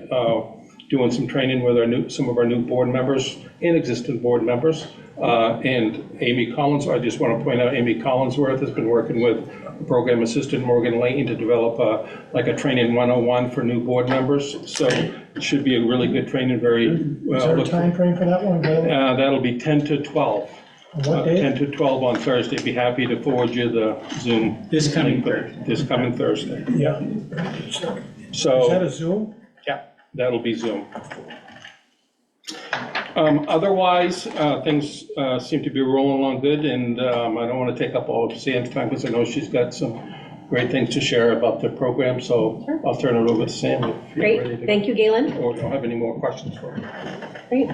doing some training with some of our new board members and existing board members. And Amy Collins, I just want to point out, Amy Collinsworth has been working with Program Assistant Morgan Layton to develop a training 101 for new board members. So it should be a really good training, very. Is there a time frame for that one, Galen? That'll be 10 to 12. What day? 10 to 12 on Thursday. Be happy to forward you the Zoom. This coming Thursday. This coming Thursday. Yeah. So. Is that a Zoom? Yeah, that'll be Zoom. Otherwise, things seem to be rolling along good, and I don't want to take up all of Sam's time because I know she's got some great things to share about the program, so I'll turn it over to Sam if you're ready to Great, go. thank you, Galen. Or don't have any more questions for me. Great.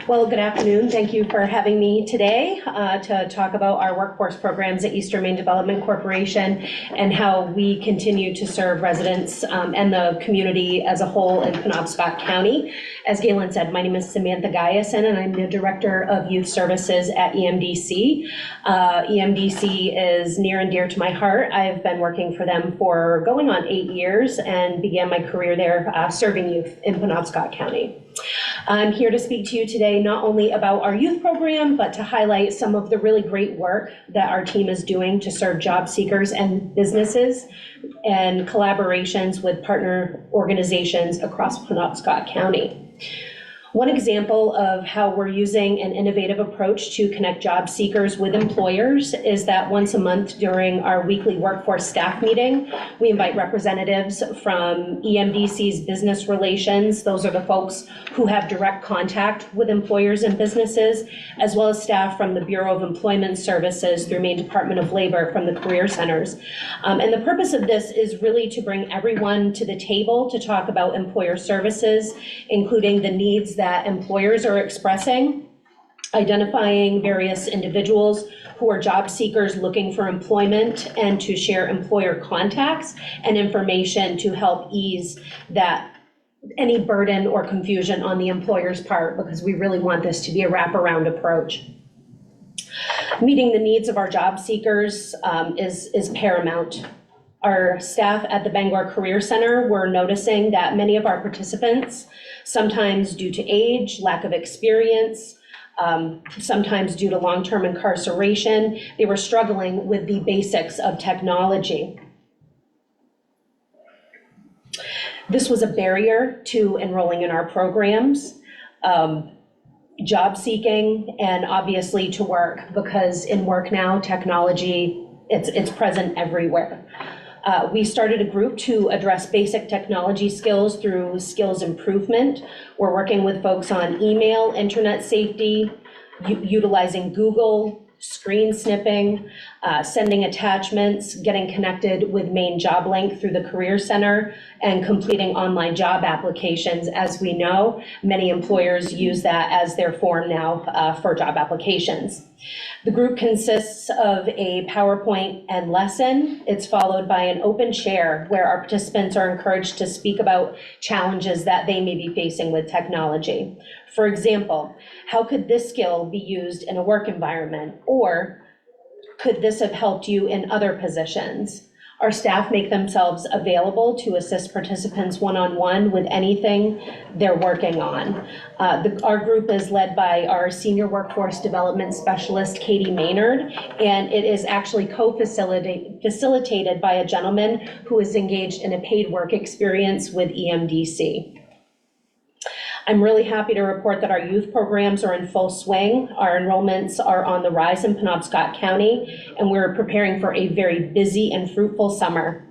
Well, good afternoon. Thank you for having me today to talk about our workforce programs at Eastern Maine Development Corporation and how we continue to serve residents and the community as a whole in Penobscot County. As Galen said, my name is Samantha Guyson, and I'm the Director of Youth Services at EMDC. EMDC is near and dear to my heart. I've been working for them for going on 8 years and began my career there serving youth in Penobscot County. I'm here to speak to you today not only about our youth program, but to highlight some of the really great work that our team is doing to serve job seekers and businesses and collaborations with partner organizations across Penobscot County. One example of how we're using an innovative approach to connect job seekers with employers is that once a month during our weekly workforce staff meeting, we invite representatives from EMDC's business relations. Those are the folks who have direct contact with employers and businesses, as well as staff from the Bureau of Employment Services through Maine Department of Labor from the career centers. And the purpose of this is really to bring everyone to the table to talk about employer services, including the needs that employers are expressing, identifying various individuals who are job seekers looking for employment, and to share employer contacts and information to help ease that any burden or confusion on the employer's part, because we really want this to be a wraparound approach. Meeting the needs of our job seekers is paramount. Our staff at the Bangor Career Center were noticing that many of our participants, sometimes due to age, lack of experience, sometimes due to long-term incarceration, they were struggling with the basics of technology. This was a barrier to enrolling in our programs, job seeking, and obviously to work, because in work now, technology, it's present everywhere. We started a group to address basic technology skills through skills improvement. We're working with folks on email, internet safety, utilizing Google, screen snipping, sending attachments, getting connected with Maine Job Link through the Career Center, and completing online job applications. As we know, many employers use that as their form now for job applications. The group consists of a PowerPoint and lesson. It's followed by an open chair where our participants are encouraged to speak about challenges that they may be facing with technology. For example, how could this skill be used in a work environment? Or could this have helped you in other positions? Our staff make themselves available to assist participants one-on-one with anything they're working on. Our group is led by our Senior Workforce Development Specialist, Katie Maynard, and it is actually co-facilitated by a gentleman who is engaged in a paid work experience with EMDC. I'm really happy to report that our youth programs are in full swing. Our enrollments are on the rise in Penobscot County, and we're preparing for a very busy and fruitful summer.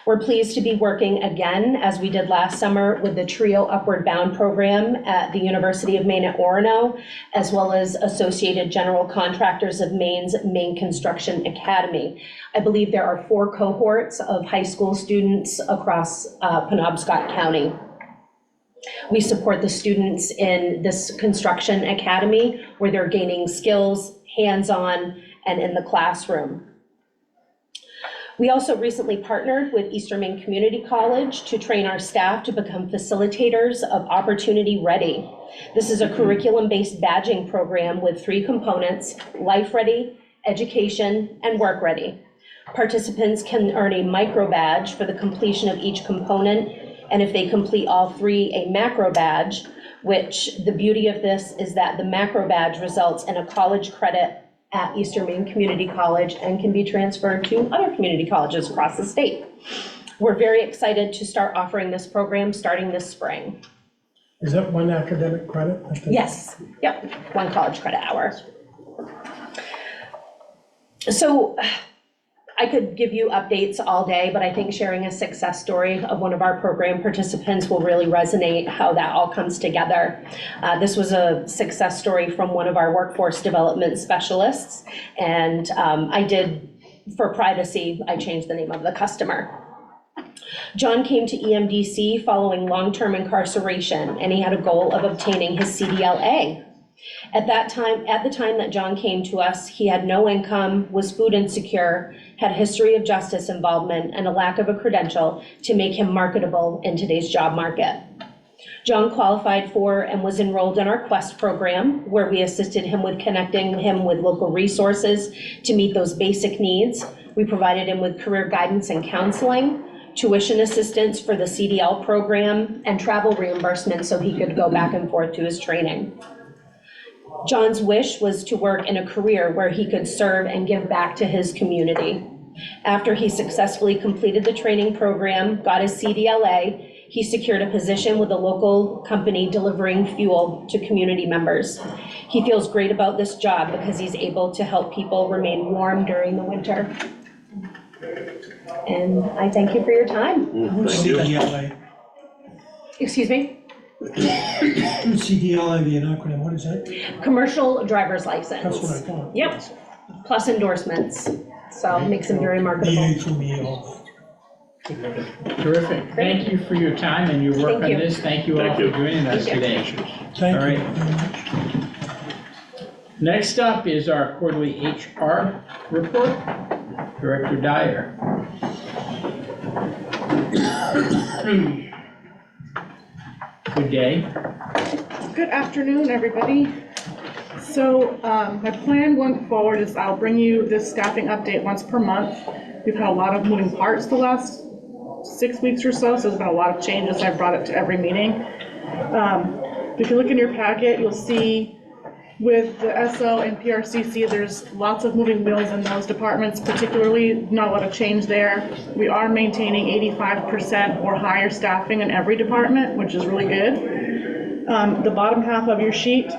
We're pleased to be working again, as we did last summer, with the TRIO Upward Bound program at the University of Maine at Orono, as well as Associated General Contractors of Maine's Maine Construction Academy. I believe there are 4 cohorts of high school students across Penobscot County. We support the students in this construction academy where they're gaining skills, hands-on, and in the classroom. We also recently partnered with Eastern Maine Community College to train our staff to become facilitators of Opportunity Ready. This is a curriculum-based badging program with 3 components: Life Ready, Education, and Work Ready. Participants can earn a micro badge for the completion of each component, and if they complete all 3, a macro badge, which the beauty of this is that the macro badge results in a college credit at Eastern Maine Community College and can be transferred to other community colleges across the state. We're very excited to start offering this program starting this spring. Is that 1 academic credit? Yes, yep, 1 college credit hour. So I could give you updates all day, but I think sharing a success story of one of our program participants will really resonate how that all comes together. This was a success story from one of our workforce development specialists, and for privacy, I changed the name of the customer. John came to EMDC following long-term incarceration, and he had a goal of obtaining his CDLA. At the time that John came to us, he had no income, was food insecure, had a history of justice involvement, and a lack of a credential to make him marketable in today's job market. John qualified for and was enrolled in our Quest program, where we assisted him with connecting him with local resources to meet those basic needs. We provided him with career guidance and counseling, tuition assistance for the CDL program, and travel reimbursement so he could go back and forth to his training. John's wish was to work in a career where he could serve and give back to his community. After he successfully completed the training program, got his CDLA, He secured a position with a local company delivering fuel to community members. He feels great about this job because he's able to help people remain warm during the winter. And I thank you for your time. Thank you. CDLA. Excuse me? CDLA, the acronym, what is that? Commercial driver's license. That's what I thought. Yep, plus endorsements, so makes him very marketable. BA through me off. Terrific. Thank you for your time and your work Thank on you. this. Thank you all Thank for you. joining us Thank you. today. Thank All you right. very much. Next up is our quarterly HR report. Director Dyer. Good day. Good afternoon, everybody. So my plan going forward is I'll bring you this staffing update once per month. We've had a lot of moving parts the last 6 weeks or so there's been a lot of changes. I've brought it to every meeting. If you look in your packet, you'll see with the SO and PRCC, there's lots of moving wheels in those departments, particularly not a lot of change there. We are maintaining 85% or higher staffing in every department, which is really good. The bottom half of your sheet,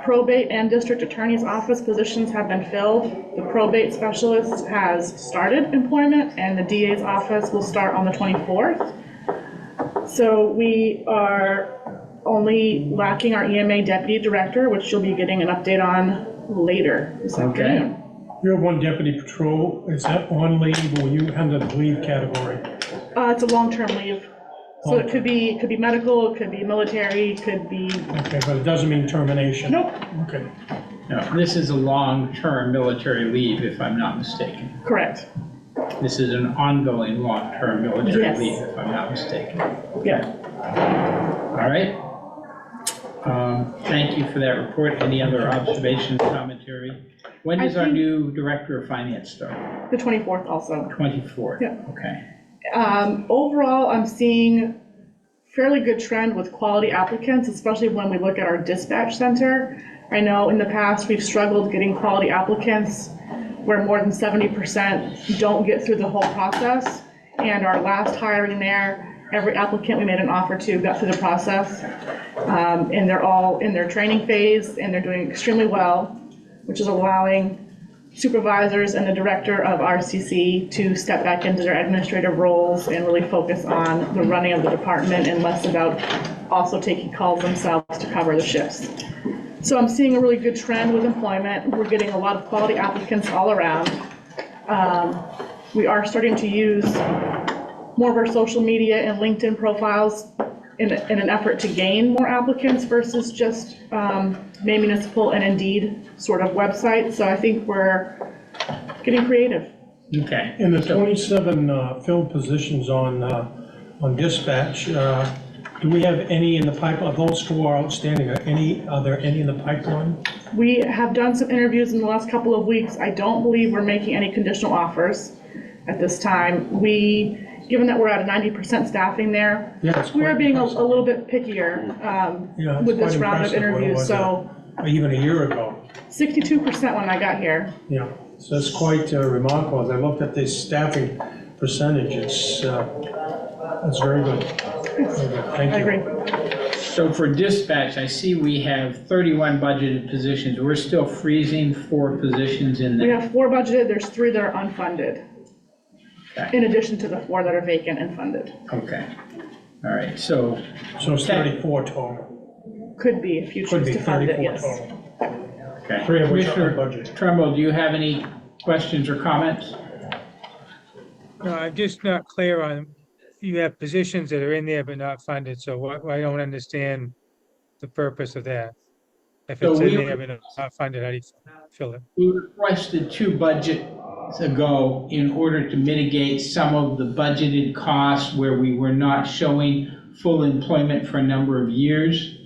probate and district attorney's office positions have been filled. The probate specialist has started employment and the DA's office will start on the 24th. So we are only lacking our EMA deputy director, which you'll be getting an update on later this afternoon. You have one deputy patrol, is that on leave or you under the leave category? It's a long-term leave. So it could be medical, it could be military, it could be, Okay, but it doesn't mean termination? nope, Okay. Now, this is a long-term military leave, if I'm not mistaken. correct. This is an ongoing long-term military Yes. leave, if I'm not mistaken. Yeah. All right. Thank you for that report. Any other observations, commentary? When does our new director of finance start? The 24th also. 24th? Yeah. Okay. Overall, I'm seeing fairly good trend with quality applicants, especially when we look at our dispatch center. I know in the past, we've struggled getting quality applicants where more than 70% don't get through the whole process. And our last hiring there, every applicant we made an offer to got through the process. And they're all in their training phase and they're doing extremely well, which is allowing supervisors and the director of RCC to step back into their administrative roles and really focus on the running of the department and less about also taking calls themselves to cover the shifts. So I'm seeing a really good trend with employment. We're getting a lot of quality applicants all around. We are starting to use more of our social media and LinkedIn profiles in an effort to gain more applicants versus just Maine Municipal and Indeed sort of website. So I think we're getting creative. Okay. In the 27 filled positions on dispatch, do we have any in the pipeline? Those 4 are outstanding. Are there any in the pipeline? We have done some interviews in the last couple of weeks. I don't believe we're making any conditional offers at this time. Given that we're at a 90% staffing there, Yeah, it's we are quite being a impressive. little bit pickier Yeah, it's with this quite round of impressive what it interviews. was, So even a year ago. 62% when I got here. Yeah, so that's quite remarkable. As I looked at this staffing percentage, it's very good. Very good. Thank you. I agree. So for dispatch, I see we have 31 budgeted positions. We're still freezing 4 positions in We there. have 4 budgeted, there's 3 that are unfunded, Okay. in addition to the 4 that are vacant and funded. Okay. All right, so, So it's 34 total. Could be if you Could choose be to fund it, 34 yes. total. okay. 3 of which are Commissioner budgeted. Trumbull, do you have any questions or comments? I'm just not clear on, you have positions that are in there but not funded, so I don't understand the purpose of that. If So it's in we- there but not funded, how do you fill it? We requested 2 budgets ago in order to mitigate some of the budgeted costs where we were not showing full employment for a number of years.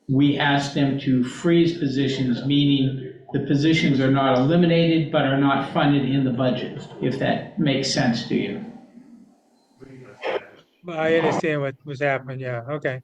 We asked them to freeze positions, meaning the positions are not eliminated but are not funded in the budget, if that makes sense to you. I understand what was happening, yeah, okay.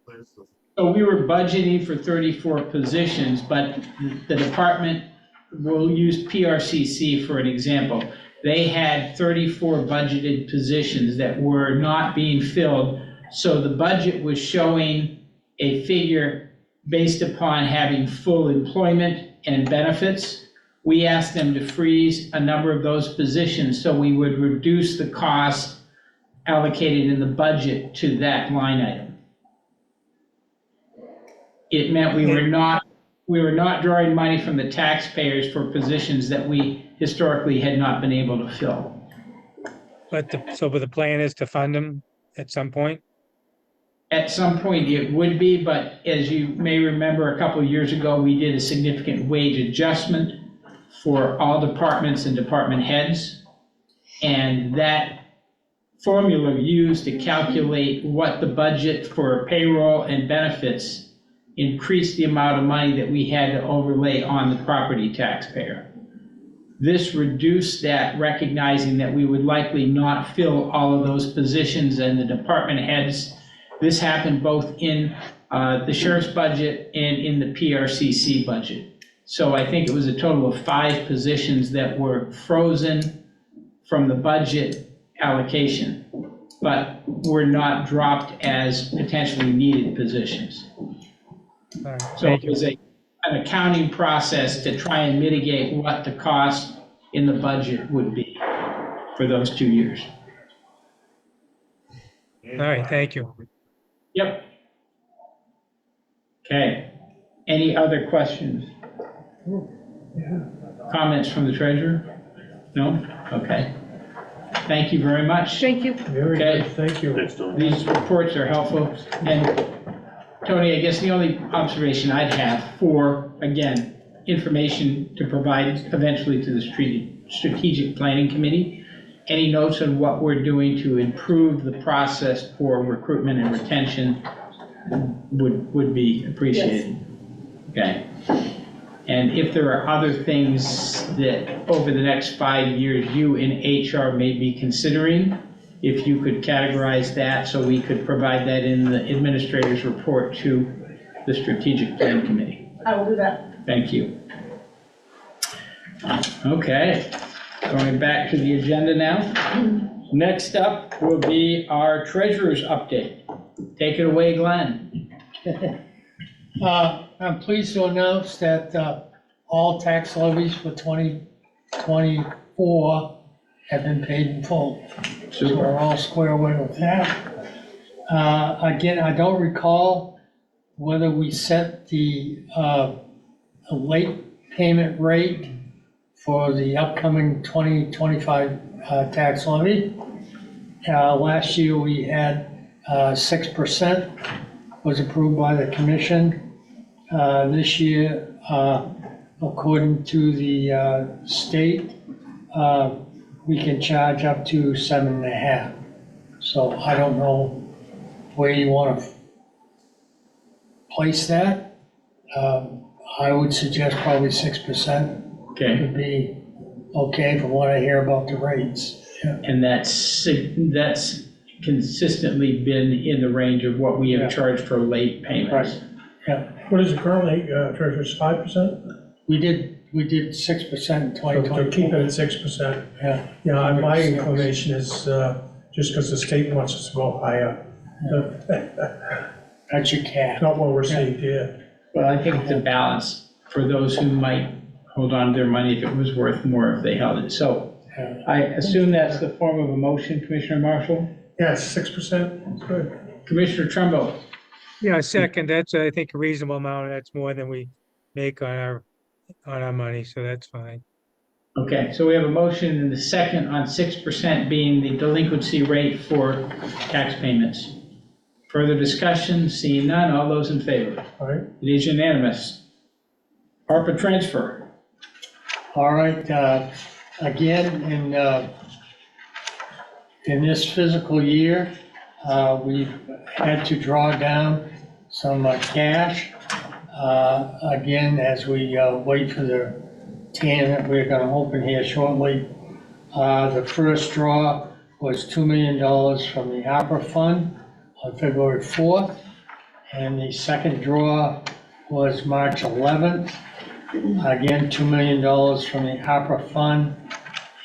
So we were budgeting for 34 positions, but the department, we'll use PRCC for an example. they had 34 budgeted positions that were not being filled. So the budget was showing a figure based upon having full employment and benefits. We asked them to freeze a number of those positions so we would reduce the cost allocated in the budget to that line item. It meant we were not drawing money from the taxpayers for positions that we historically had not been able to fill. But the plan is to fund them at some point? At some point it would be, but as you may remember, a couple of years ago, we did a significant wage adjustment for all departments and department heads. And that formula used to calculate what the budget for payroll and benefits increased the amount of money that we had to overlay on the property taxpayer. This reduced that, recognizing that we would likely not fill all of those positions and the department heads. This happened both in the sheriff's budget and in the PRCC budget. So I think it was a total of 5 positions that were frozen from the budget allocation, but were not dropped as potentially needed positions. All right, So thank it you. was an accounting process to try and mitigate what the cost in the budget would be for those 2 years. All right, thank you. Yep. Okay. Any other questions? Comments from the treasurer? No? Okay. Thank you very much. Thank you. Very Okay. good, thank you. Thanks, Tony. These reports are helpful. And Tony, I guess the only observation I'd have for, again, information to provide eventually to the strategic planning committee, any notes on what we're doing to improve the process for recruitment and retention would be appreciated. Okay. And if there are other things that over the next 5 years you in HR may be considering, if you could categorize that so we could provide that in the administrator's report to the strategic plan committee. I will do that. Thank you. Okay, going back to the agenda now. Next up will be our treasurer's update. Take it away, Glenn. I'm pleased to announce that all tax levies for 2024 have been paid in full. So we're all square away with that. Again, I don't recall whether we set the late payment rate for the upcoming 2025 tax levy. Last year, we had 6% was approved by the commission. This year, according to the state, we can charge up to 7.5. So I don't know where you want to place that. I would suggest probably 6% Okay, would be okay from what I hear about the rates. Yeah. and that's consistently been in the range of what we have charged for late payments. Yeah, What is it currently, treasurer's 5%? we did 6% in So to keep it 2024. at 6%. Yeah, Yeah, my inclination is just because the state wants us to go higher. that's your cap. Not well received here. Well, I think it's a balance for those who might hold on to their money if it was worth more if they held it. So I assume that's the form of a motion, Commissioner Marshall? Yes, 6%, that's good. Commissioner Trumbo? Yeah, second, that's, I think, a reasonable amount. That's more than we make on our money, so that's fine. Okay, so we have a motion and a second on 6% being the delinquency rate for tax payments. Further discussion, seeing none, all those in favor? All right, It is unanimous. ARPA transfer. All right, again, in this fiscal year, we've had to draw down some cash. Again, as we wait for the TAN that we're gonna open here shortly. The first draw was $2 million from the ARPA fund on February 4th. And the second draw was March 11th. Again, $2 million from the ARPA fund.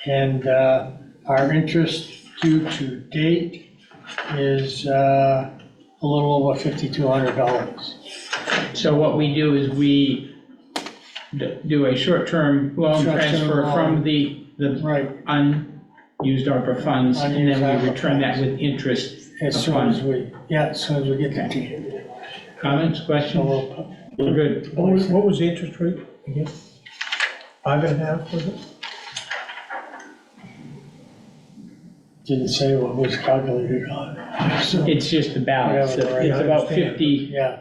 And our interest due to date is a little over $5,200. So what we do is we do a short-term loan Short-term transfer loan. from the Right, unused ARPA funds, and Unused then we ARPA return that funds. with interest as soon upon. as we get the deed. Comments, So questions? We're good. What was the interest rate again? 5.5, was it? Didn't say what was calculated on. So, It's just the balance. Whatever the rate, It's I about understand. 50, yeah,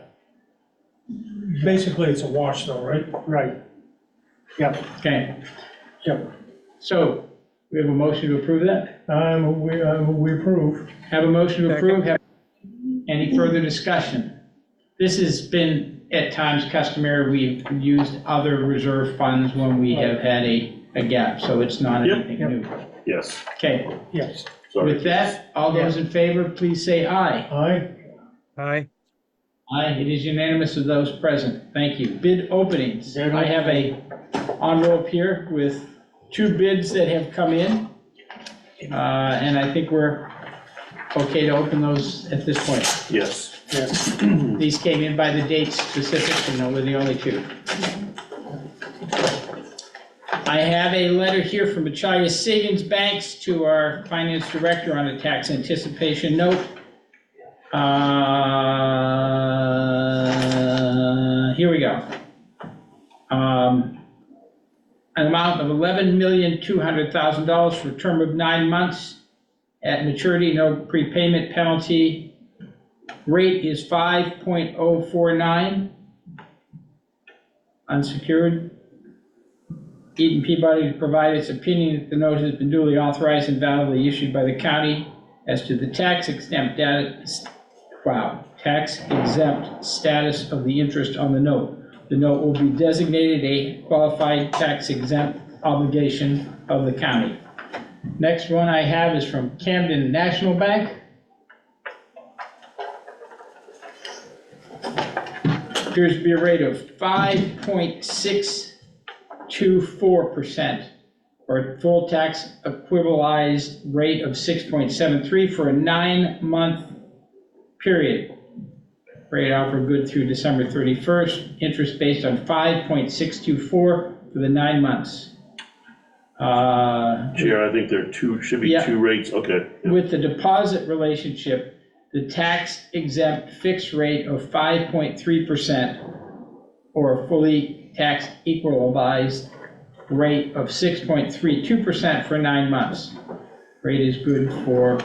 Basically, it's a wash though, right? right. Yep, okay. yep. So we have a motion to approve that? We approve. Have a motion to Second. approve. Any further discussion? This has been at times customary. We've used other reserve funds when we have had a gap, so it's not Yep. anything new. Yes, Okay, Yes. sorry. with that, all those in favor, please say aye. Aye. Aye. Aye, it is unanimous of those present. Thank you. Bid openings. Bid I have a envelope here with 2 bids that have come in. And I think we're okay to open those at this point. Yes. Yes. These came in by the dates specific, and we're the only 2. I have a letter here from Machias Savings Banks to our finance director on a tax anticipation note. Here we go. An amount of $11,200,000 for a term of 9 months. At maturity, no prepayment penalty. Rate is 5.049. Unsecured. Eaton Peabody to provide its opinion that the note has been duly authorized and validly issued by the county as to the tax exempt status of the interest on the note. The note will be designated a qualified tax exempt obligation of the county. Next one I have is from Camden National Bank. Appears to be a rate of 5.624%, or a full tax equivalized rate of 6.73 for a 9-month period. Rate offered good through December 31st, interest based on 5.624 for the 9 months. Chair, I think there are should be Yeah. 2 rates, okay. With the deposit relationship, the tax exempt fixed rate of 5.3% or a fully tax equalized rate of 6.32% for 9 months. Rate is good for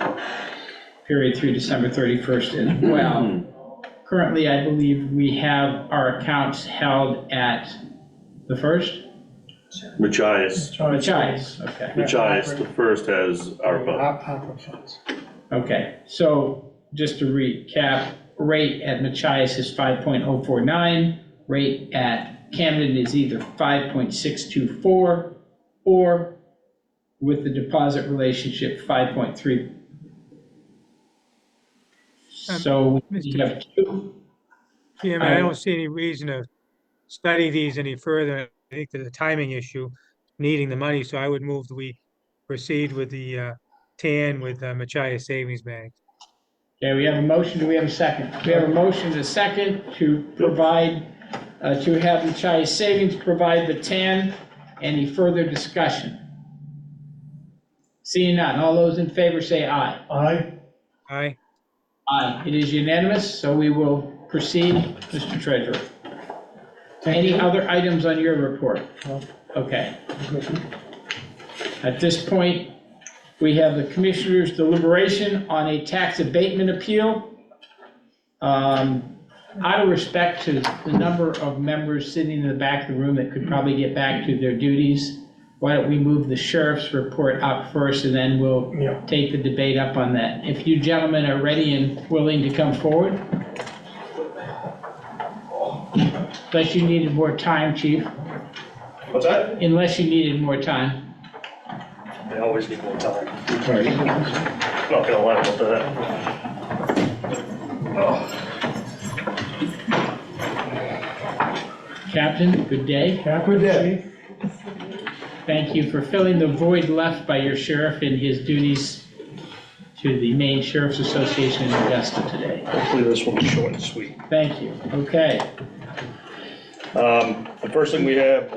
period through December 31st as well. Currently, I believe we have our accounts held at the first? Machias, Machias, okay. Machias, the first has ARPA. ARPA funds. Okay, so just to recap, rate at Machias is 5.049, rate at Camden is either 5.624 or with the deposit relationship, 5.3. So we have 2. Yeah, I don't see any reason to study these any further. I think there's a timing issue needing the money, so I would move that we proceed with the TAN with Machias Savings Bank. Okay, we have a motion, do we have a second? We have a motion and a second to provide, to have Machias Savings provide the TAN. Any further discussion? Seeing none, all those in favor say aye. Aye. Aye. Aye, it is unanimous, so we will proceed, Mr. Treasurer. Any other items on your report? No. Okay. At this point, we have the Commissioners' deliberation on a tax abatement appeal. Out of respect to the number of members sitting in the back of the room that could probably get back to their duties, why don't we move the sheriff's report up first, and then we'll Yeah. take the debate up on that. If you gentlemen are ready and willing to come forward. Unless you needed more time, Chief. What's that? Unless you needed more time. I always need more time. Not gonna lie about that. Oh. Captain, good day. Good day. Thank you for filling the void left by your sheriff in his duties to the Maine Sheriff's Association in Augusta today. Hopefully this will be short and sweet. Thank you. Okay. The first thing we have,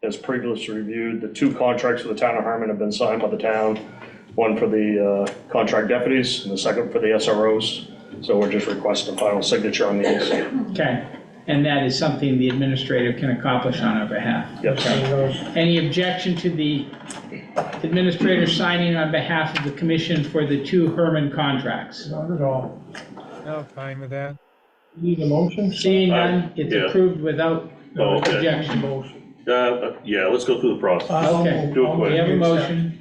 as previously reviewed, the 2 contracts for the town of Harmon have been signed by the town. One for the contract deputies and the second for the SROs. So we're just requesting final signature on these. Okay. And that is something the administrator can accomplish on our behalf. Yep. Any objection to the administrator signing on behalf of the commission for the 2 Herman contracts? Not at all. No, fine with that. Need a motion? Seeing none, it's Yeah. approved without Oh, okay. objection. Motion. Yeah, let's go through the process. Okay. Do it quick. We have a motion.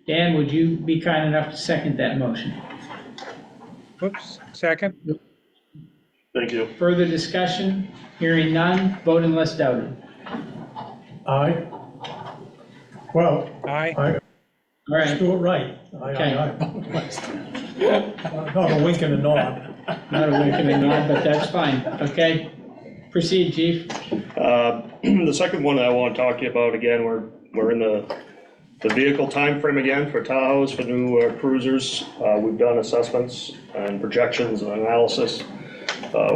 Dan, would you be kind enough to second that motion? Whoops, second? Thank you. Further discussion? Hearing none, vote unless doubted. Aye. Well, Aye. All let's right, do it right. Aye, Okay. aye. Not a wink and a nod. not a wink and a nod, but that's fine, okay? Proceed, chief. The second one that I want to talk to you about, again, we're in the vehicle timeframe again for Tahoes, for new cruisers. We've done assessments and projections and analysis.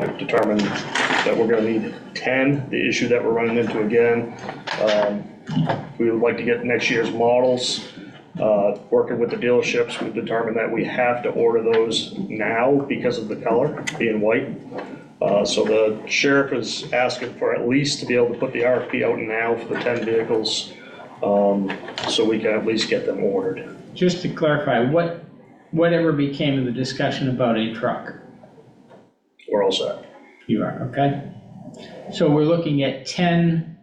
We've determined that we're gonna need 10. The issue that we're running into again, we would like to get next year's models. Working with the dealerships, we've determined that we have to order those now because of the color being white. So the sheriff is asking for at least to be able to put the RFP out now for the 10 vehicles, so we can at least get them ordered. Just to clarify, whatever became of the discussion about a truck? We're all set. You are, okay? So we're looking at 10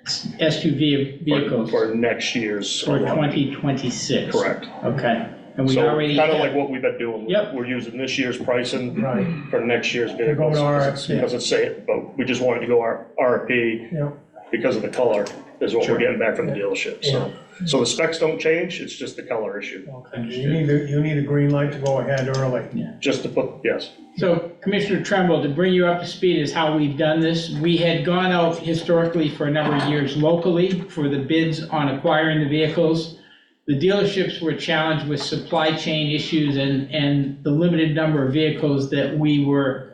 SUV vehicles For next year's. for 2026? Correct. Okay, and we So already. kind of like what we've been doing. Yep. We're using this year's pricing Right. for next year's We're going vehicles. to RFP. Doesn't say it, but we just wanted to go RFP Yeah. because of the color is what Sure. we're getting back from the dealership, so. So the specs don't change, it's just the color issue, Okay. You need a green light to go ahead early. just to put, yes. So Commissioner Trumbull, to bring you up to speed is how we've done this. We had gone out historically for a number of years locally for the bids on acquiring the vehicles. The dealerships were challenged with supply chain issues and the limited number of vehicles that we were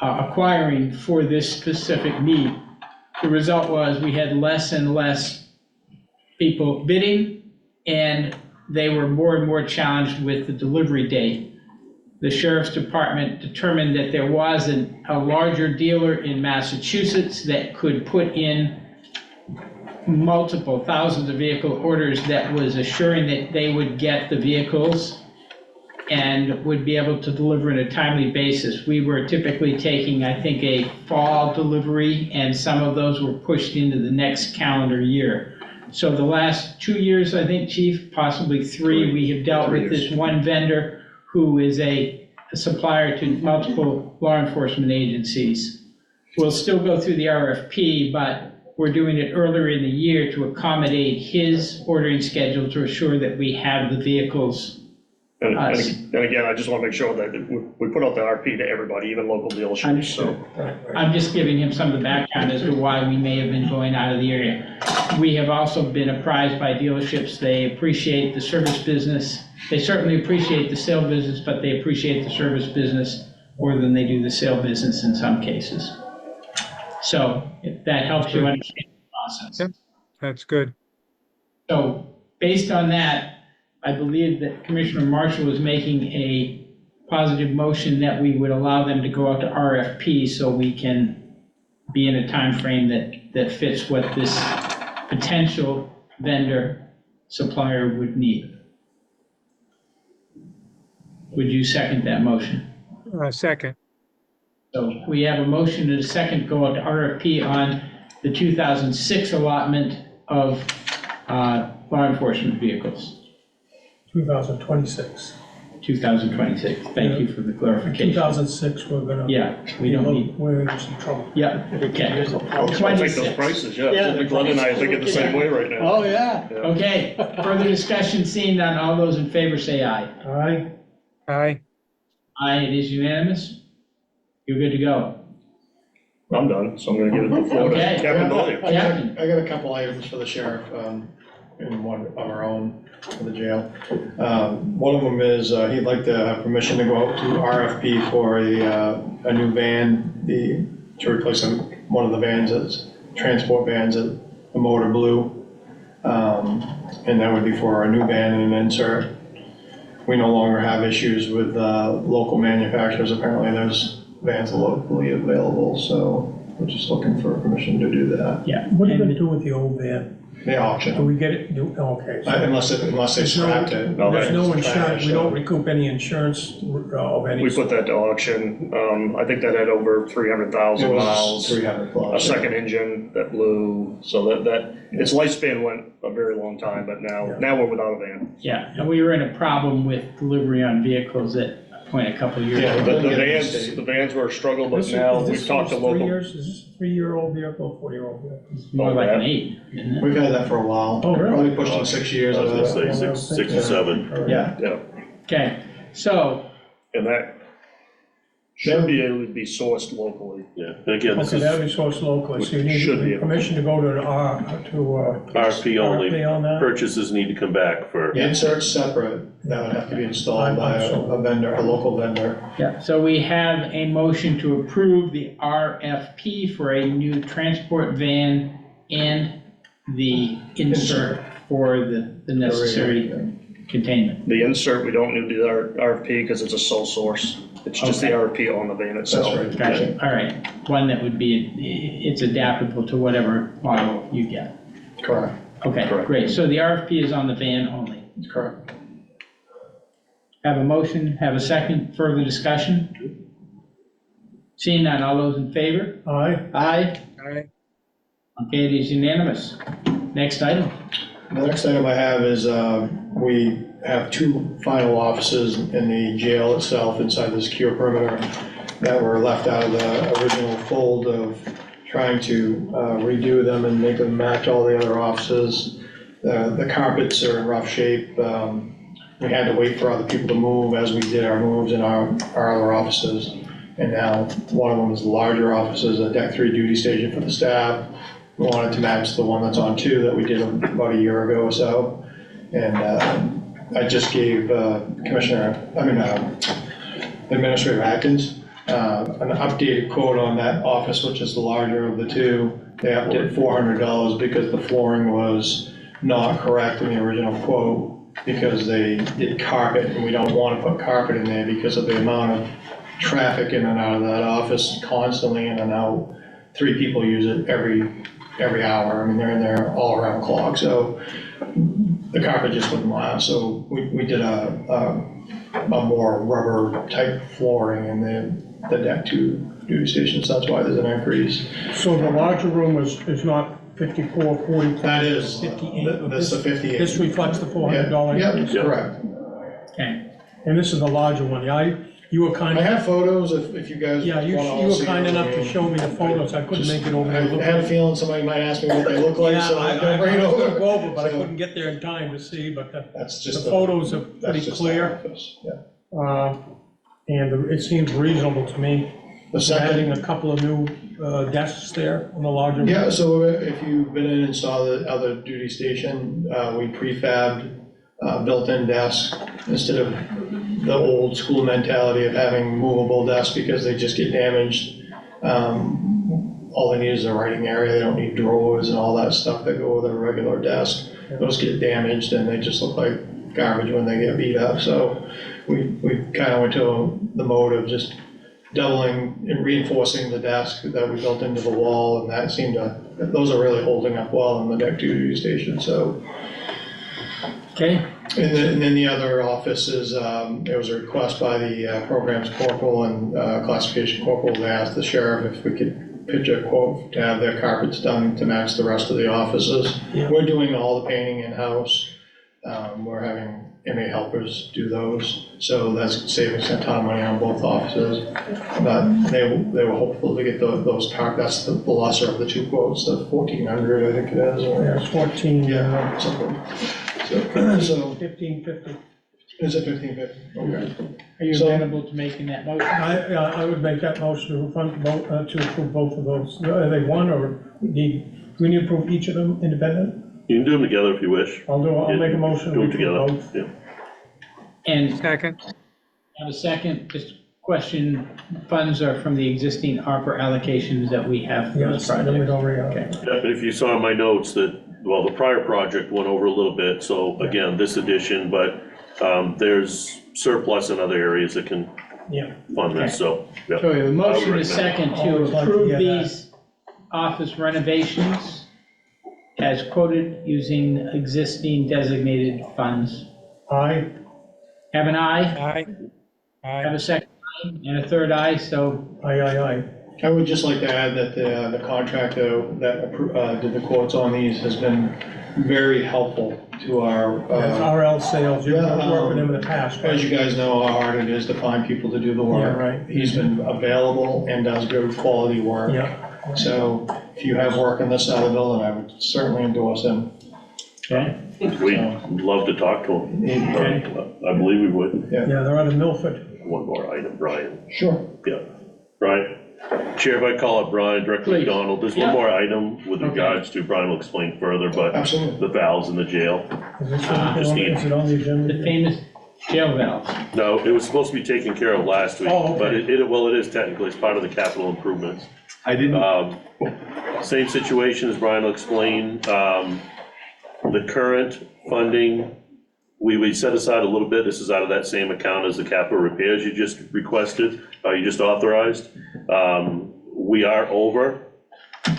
acquiring for this specific need. The result was we had less and less people bidding, and they were more and more challenged with the delivery date. The Sheriff's Department determined that there was a larger dealer in Massachusetts that could put in multiple thousands of vehicle orders that was assuring that they would get the vehicles and would be able to deliver in a timely basis. We were typically taking, I think, a fall delivery, and some of those were pushed into the next calendar year. So the last 2 years, I think, Chief, possibly 3, we have dealt with this one vendor who is a supplier to multiple law enforcement agencies. We'll still go through the RFP, but we're doing it earlier in the year to accommodate his ordering schedule to assure that we have the vehicles. And again, I just want to make sure that we put out the RFP to everybody, even local dealerships, Understood. so. I'm just giving him some of the background as to why we may have been going out of the area. We have also been apprised by dealerships, they appreciate the service business. They certainly appreciate the sale business, but they appreciate the service business more than they do the sale business in some cases. So if that helps you understand the process. Yep. That's good. So based on that, I believe that Commissioner Marshall is making a positive motion that we would allow them to go out to RFP so we can be in a time frame that fits what this potential vendor supplier would need. Would you second that motion? Second. So we have a motion and a second go out to RFP on the 2006 allotment of law enforcement vehicles. 2026. 2026, thank you for the clarification. 2006, we're gonna. Yeah, we don't need, We're in some trouble. yeah, okay. I'll take those 26. prices, yeah. Glenn and I are thinking the same way right now. Oh, yeah, okay. Further discussion, seeing none, all those in favor say aye. Aye. Aye. Aye, it is unanimous. You're good to go. I'm done, so I'm gonna give it the floor to Okay. Captain Dolly. I got a couple items for the sheriff, and one of our own for the jail. One of them is, he'd like to have permission to go out to RFP for a new van, to replace one of the vans, that's transport vans, at the motor blue. And that would be for a new van and an insert. We no longer have issues with local manufacturers. Apparently there's vans locally available, so we're just looking for permission to do that. Yeah. What are you gonna do with the old van? They auction Do them, we get it, okay. so unless they there's no- scrapped it. There's no Trash, insurance, we so- don't recoup any insurance of any. We put that to auction, I think that had over 300,000 It was miles. 300 A plus. second engine that blew, so that, its lifespan went a very long time, but now we're without a van. Yeah, and we were in a problem with delivery on vehicles at a point a couple years Yeah, ago. The vans were a struggle, but This is- now is we've this talked to 3 local. years? Is this a 3-year-old vehicle, 4-year-old vehicle? It's more like an 8, isn't it? We've had that for a while. Oh, really? Probably pushing 6 years I of was that. gonna say six or seven. Yeah. Yeah, Okay, so, and that should be able to be sourced locally. Yeah, and again, this Okay, that'll is be sourced locally, so you Should be need able to. permission to go to an RFP only. RFP on that? Purchases need to come back for, The insert's separate, that would have to be installed by a vendor, a local vendor. yeah, so we have a motion to approve the RFP for a new transport van and the insert for the necessary containment. The insert, we don't need the RFP because it's a sole source. It's just the Okay. RFP on the van itself. That's right. Gotcha, all right. One that would be, it's adaptable to whatever model you get. Correct, Okay, Correct. great. So the RFP is on the van only. correct. Have a motion, have a second, further discussion? Seeing none, all those in favor? Aye. Aye. Aye. Okay, it is unanimous. Next item. The next item I have is, we have 2 final offices in the jail itself inside the secure perimeter that were left out of the original fold of trying to redo them and make them match all the other offices. The carpets are in rough shape. We had to wait for other people to move as we did our moves in our other offices. And now one of them is the larger offices, a deck 3 duty station for the staff. We wanted to match the one that's on 2 that we did about a year ago or so. And I just gave Administrator Atkins an updated quote on that office, which is the larger of the 2. They upped it $400 because the flooring was not correct in the original quote, because they did carpet, and we don't want to put carpet in there because of the amount of traffic in and out of that office, constantly in and out. 3 people use it every hour. I mean, they're in there all around the clock, so the carpet just wouldn't last. So we did a more rubber type flooring in the deck 2 duty stations. That's why there's an increase. So the larger room is not 54, 40? That is, 58? that's the 58. This reflects the $400 Yeah, increase? correct. Okay. And this is the larger one, yeah, you were kind I of, have photos if you guys yeah, want you to all were see kind them. enough to show me the photos, I couldn't make it over I there. had a feeling somebody might ask me what they look like, Yeah, so I I'm gonna bring it was gonna over. go over, but I So couldn't get there in time to see, but That's the just photos are that's pretty just the clear, office, yeah. and it seems reasonable to me. The Adding second, a couple of new desks there on the larger one. yeah, so if you've been in and saw the other duty station, we prefabbed built-in desks instead of the old school mentality of having movable desks because they just get damaged. All they need is a writing area, they don't need drawers and all that stuff that go with a regular desk. Those get damaged and they just look like garbage when they get beat up, so we kind of went to the mode of just doubling and reinforcing the desk that we built into the wall, and that seemed to, those are really holding up well in the deck 2 duty station, so. Okay, And then the other office is, there was a request by the programs corporal and classification corporal. They asked the sheriff if we could pitch a quote to have their carpets done to match the rest of the offices. Yeah. We're doing all the painting in-house. We're having MA helpers do those, so that's saving us a ton of money on both offices. But they were hopeful to get those that's the lesser of the 2 quotes, the 1,400, I think it is, or. Yeah, it's 14. Yeah, something. So, 1550. Is it 1550? Okay. Are you So- amenable to making that motion? I would make that motion to approve both of those. Are they one, or do we need to approve each of them independent? You can do them together if you wish. I'll make a motion. Do we them together, approve both. yeah. And Second, have a second, just question, funds are from the existing ARPA allocations that we have for those Yes, I know we projects. already are. Okay. Yeah, and if you saw in my notes that, well, the prior project went over a little bit, so again, this addition, but there's surplus in other areas that can Yeah. fund this, so, yeah. So we have a motion I would and a second to Always like to approve hear that. these office renovations as quoted using existing designated funds. Aye. Have an aye, aye. have Aye. a second aye, and a third aye, so Aye. I would just like to add that the contractor that did the quotes on these has been very helpful to our, That's RL Sales, you've yeah, worked with them in the past, right? as you guys know, how hard it is to find people to do the work. Yeah, right. He's been available and does good quality work. Yeah. So if you have work in this side of the building, I would certainly endorse him. okay? We'd love to talk to him. Okay. I believe we would. Yeah, they're out of Milford. One more item, Brian. Sure. Yeah, Brian. Chair, if I call up Brian, Director Please. McDonald, there's Yeah. one more item with Okay. regards to, Brian will explain further, but Absolutely. the valves in the jail. Is this just on, need- is it on the agenda? The famous jail valves. No, it was supposed to be taken care of last week, Oh, okay. but well, it is technically, it's part of the capital improvements. I didn't, Same situation as Brian will explain. The current funding, we set aside a little bit. This is out of that same account as the capital repairs you just requested, you just authorized. We are over,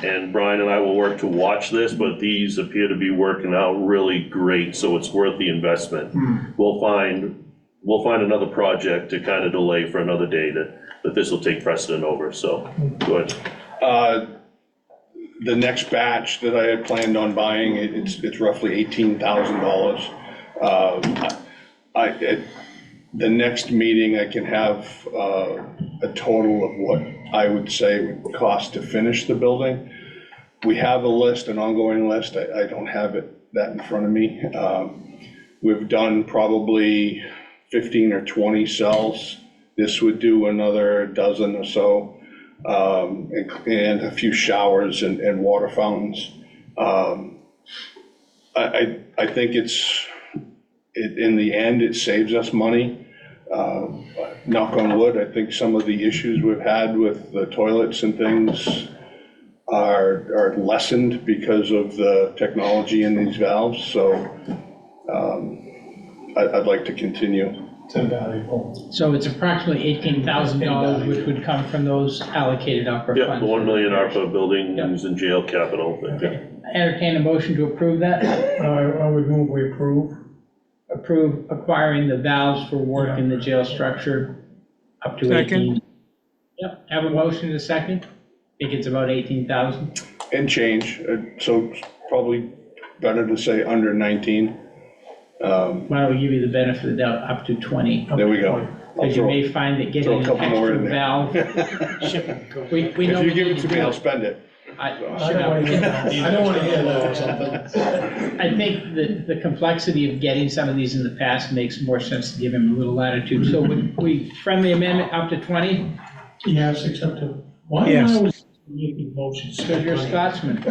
and Brian and I will work to watch this, but these appear to be working out really great, so it's worth the investment. We'll find another project to kind of delay for another day that this will take precedent over, so, go ahead. the next batch that I had planned on buying, it's roughly $18,000. At the next meeting, I can have a total of what I would say it would cost to finish the building. We have a list, an ongoing list. I don't have that in front of me. We've done probably 15 or 20 cells. This would do another dozen or so. And a few showers and water fountains. I think in the end, it saves us money. Knock on wood, I think some of the issues we've had with the toilets and things are lessened because of the technology in these valves, so I'd like to continue. It's invaluable. So it's approximately $18,000, which would come from those allocated ARPA Yep, funds. the 1 million ARPA buildings and jail capital. Okay. Entertain a motion to approve that. I would move we approve. Approve acquiring the valves for work in the jail structure up to 18. Second. Yep, have a motion and a second. I think it's about 18,000. And change, so it's probably better to say under 19. Why don't we give you the benefit of the doubt, up to 20? There we go. I'll Because you throw- may find that throw getting a an couple more extra in there. valve. We If know you we give need it to to me, do I'll it. spend it. I don't want to hear that. I don't want to hear that or something. I think that the complexity of getting some of these in the past makes more sense to give him a little latitude. So would we friendly amendment up to 20? Yes, except to, why am Yes. I always making motions? Because you're a Scotsman.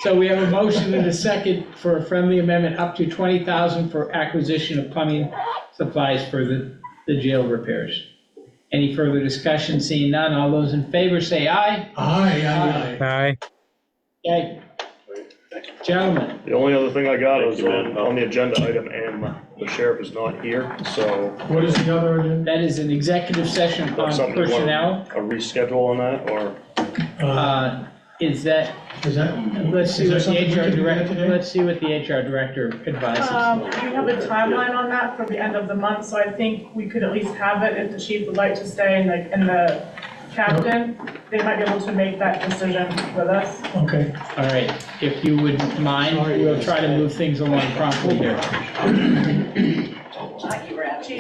So we have a motion and a second for a friendly amendment up to 20,000 for acquisition of plumbing supplies for the jail repairs. Any further discussion? Seeing none, all those in favor say aye. Aye. Aye. Okay. Gentlemen, The only other thing I got Thank is you, man. on the agenda item M, the sheriff is not here, so What is the other agenda? that is an executive session on that's something you want personnel. a reschedule on that, or? Is that, Is that? let's see is that what the something we HR can do director, today? let's see what the HR director advises. We have a timeline on that for the end of the month, so I think we could at least have it if the chief would like to stay and the captain, they might be able to make that decision with us. Okay. All right, if you would mind, we'll try to move things along promptly here.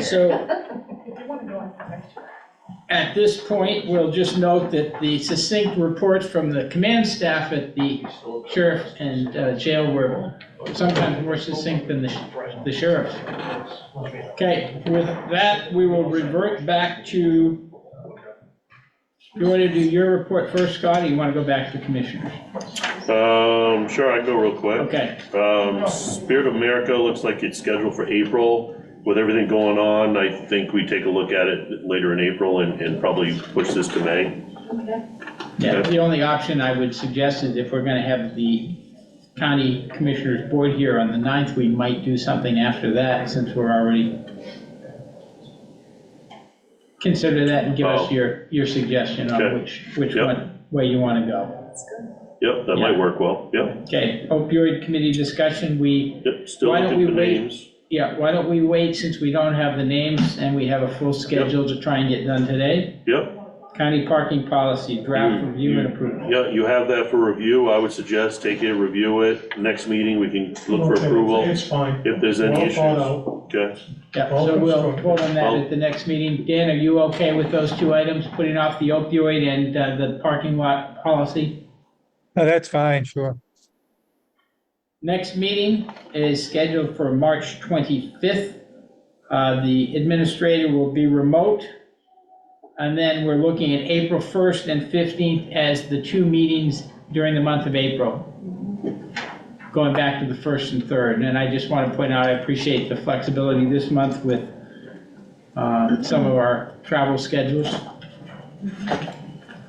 So If you want to go on first. at this point, we'll just note that the succinct reports from the command staff at the sheriff and jail were sometimes more succinct than the the sheriffs. Okay, with that, we will revert back to, you want to do your report first, Scott, or you want to go back to commissioners? Sure, I can go real quick. Okay. Spirit of America looks like it's scheduled for April. With everything going on, I think we take a look at it later in April and probably push this to May. Yeah, the only option I would suggest is if we're gonna have the county commissioners board here on the 9th, we might do something after that, since we're already. Consider that and give us your suggestion on Okay. which Yep. one, way you wanna go. Yep, that might work well, yep. Okay, opioid committee discussion, Yep, still Why don't looking we for wait? names. why don't we wait, since we don't have the names and we have a full schedule to try and get done today? Yep, County parking policy, draft review and approval. yeah, you have that for review. I would suggest take it, review it. Next meeting, we can look for Okay, approval It's fine. if there's any Well issues. thought out. Okay, Yeah, so we'll vote on that Well- at the next meeting. Dan, are you okay with those two items, putting off the opioid and the parking lot policy? No, that's fine, sure. Next meeting is scheduled for March 25th. The administrator will be remote. And then we're looking at April 1st and 15th as the two meetings during the month of April, going back to the 1st and 3rd. And I just want to point out, I appreciate the flexibility this month with some of our travel schedules.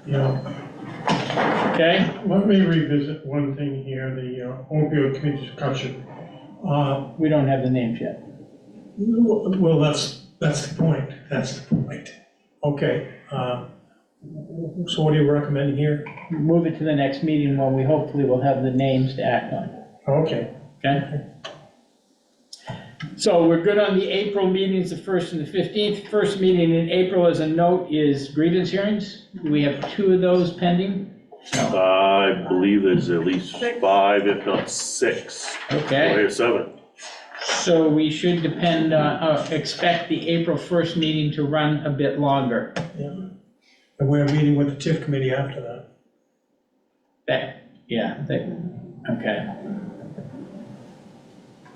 Yeah, Okay? let me revisit one thing here, the opioid committee discussion. We don't have the names yet. Well, that's the point, Okay, so what are you recommending here? Move it to the next meeting when we hopefully will have the names to act on. Okay. Okay? So we're good on the April meetings, the 1st and the 15th. First meeting in April, as a note, is grievance hearings. We have 2 of those pending. I believe there's at least 5, if not 6. Okay. Or 7. So we should expect the April 1st meeting to run a bit longer. And we're meeting with the TIF committee after that. Okay.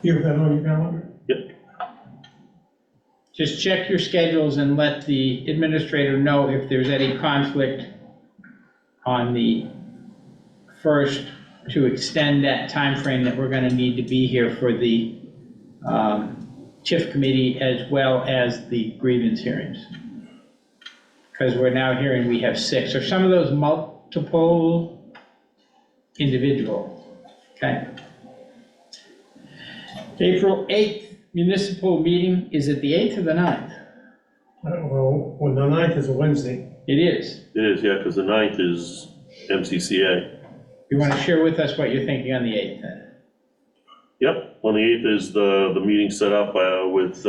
You have that on your calendar? Yep. Just check your schedules and let the administrator know if there's any conflict on the 1st to extend that time frame that we're gonna need to be here for the TIF committee as well as the grievance hearings. Because we're now hearing we have 6. Are some of those multiple individual? Okay. April 8th municipal meeting, is it the 8th or the 9th? Well, the 9th is a Wednesday. It is. It is, yeah, because the 9th is MCCA. You want to share with us what you're thinking on the 8th then? Yep, on the 8th is the meeting set up with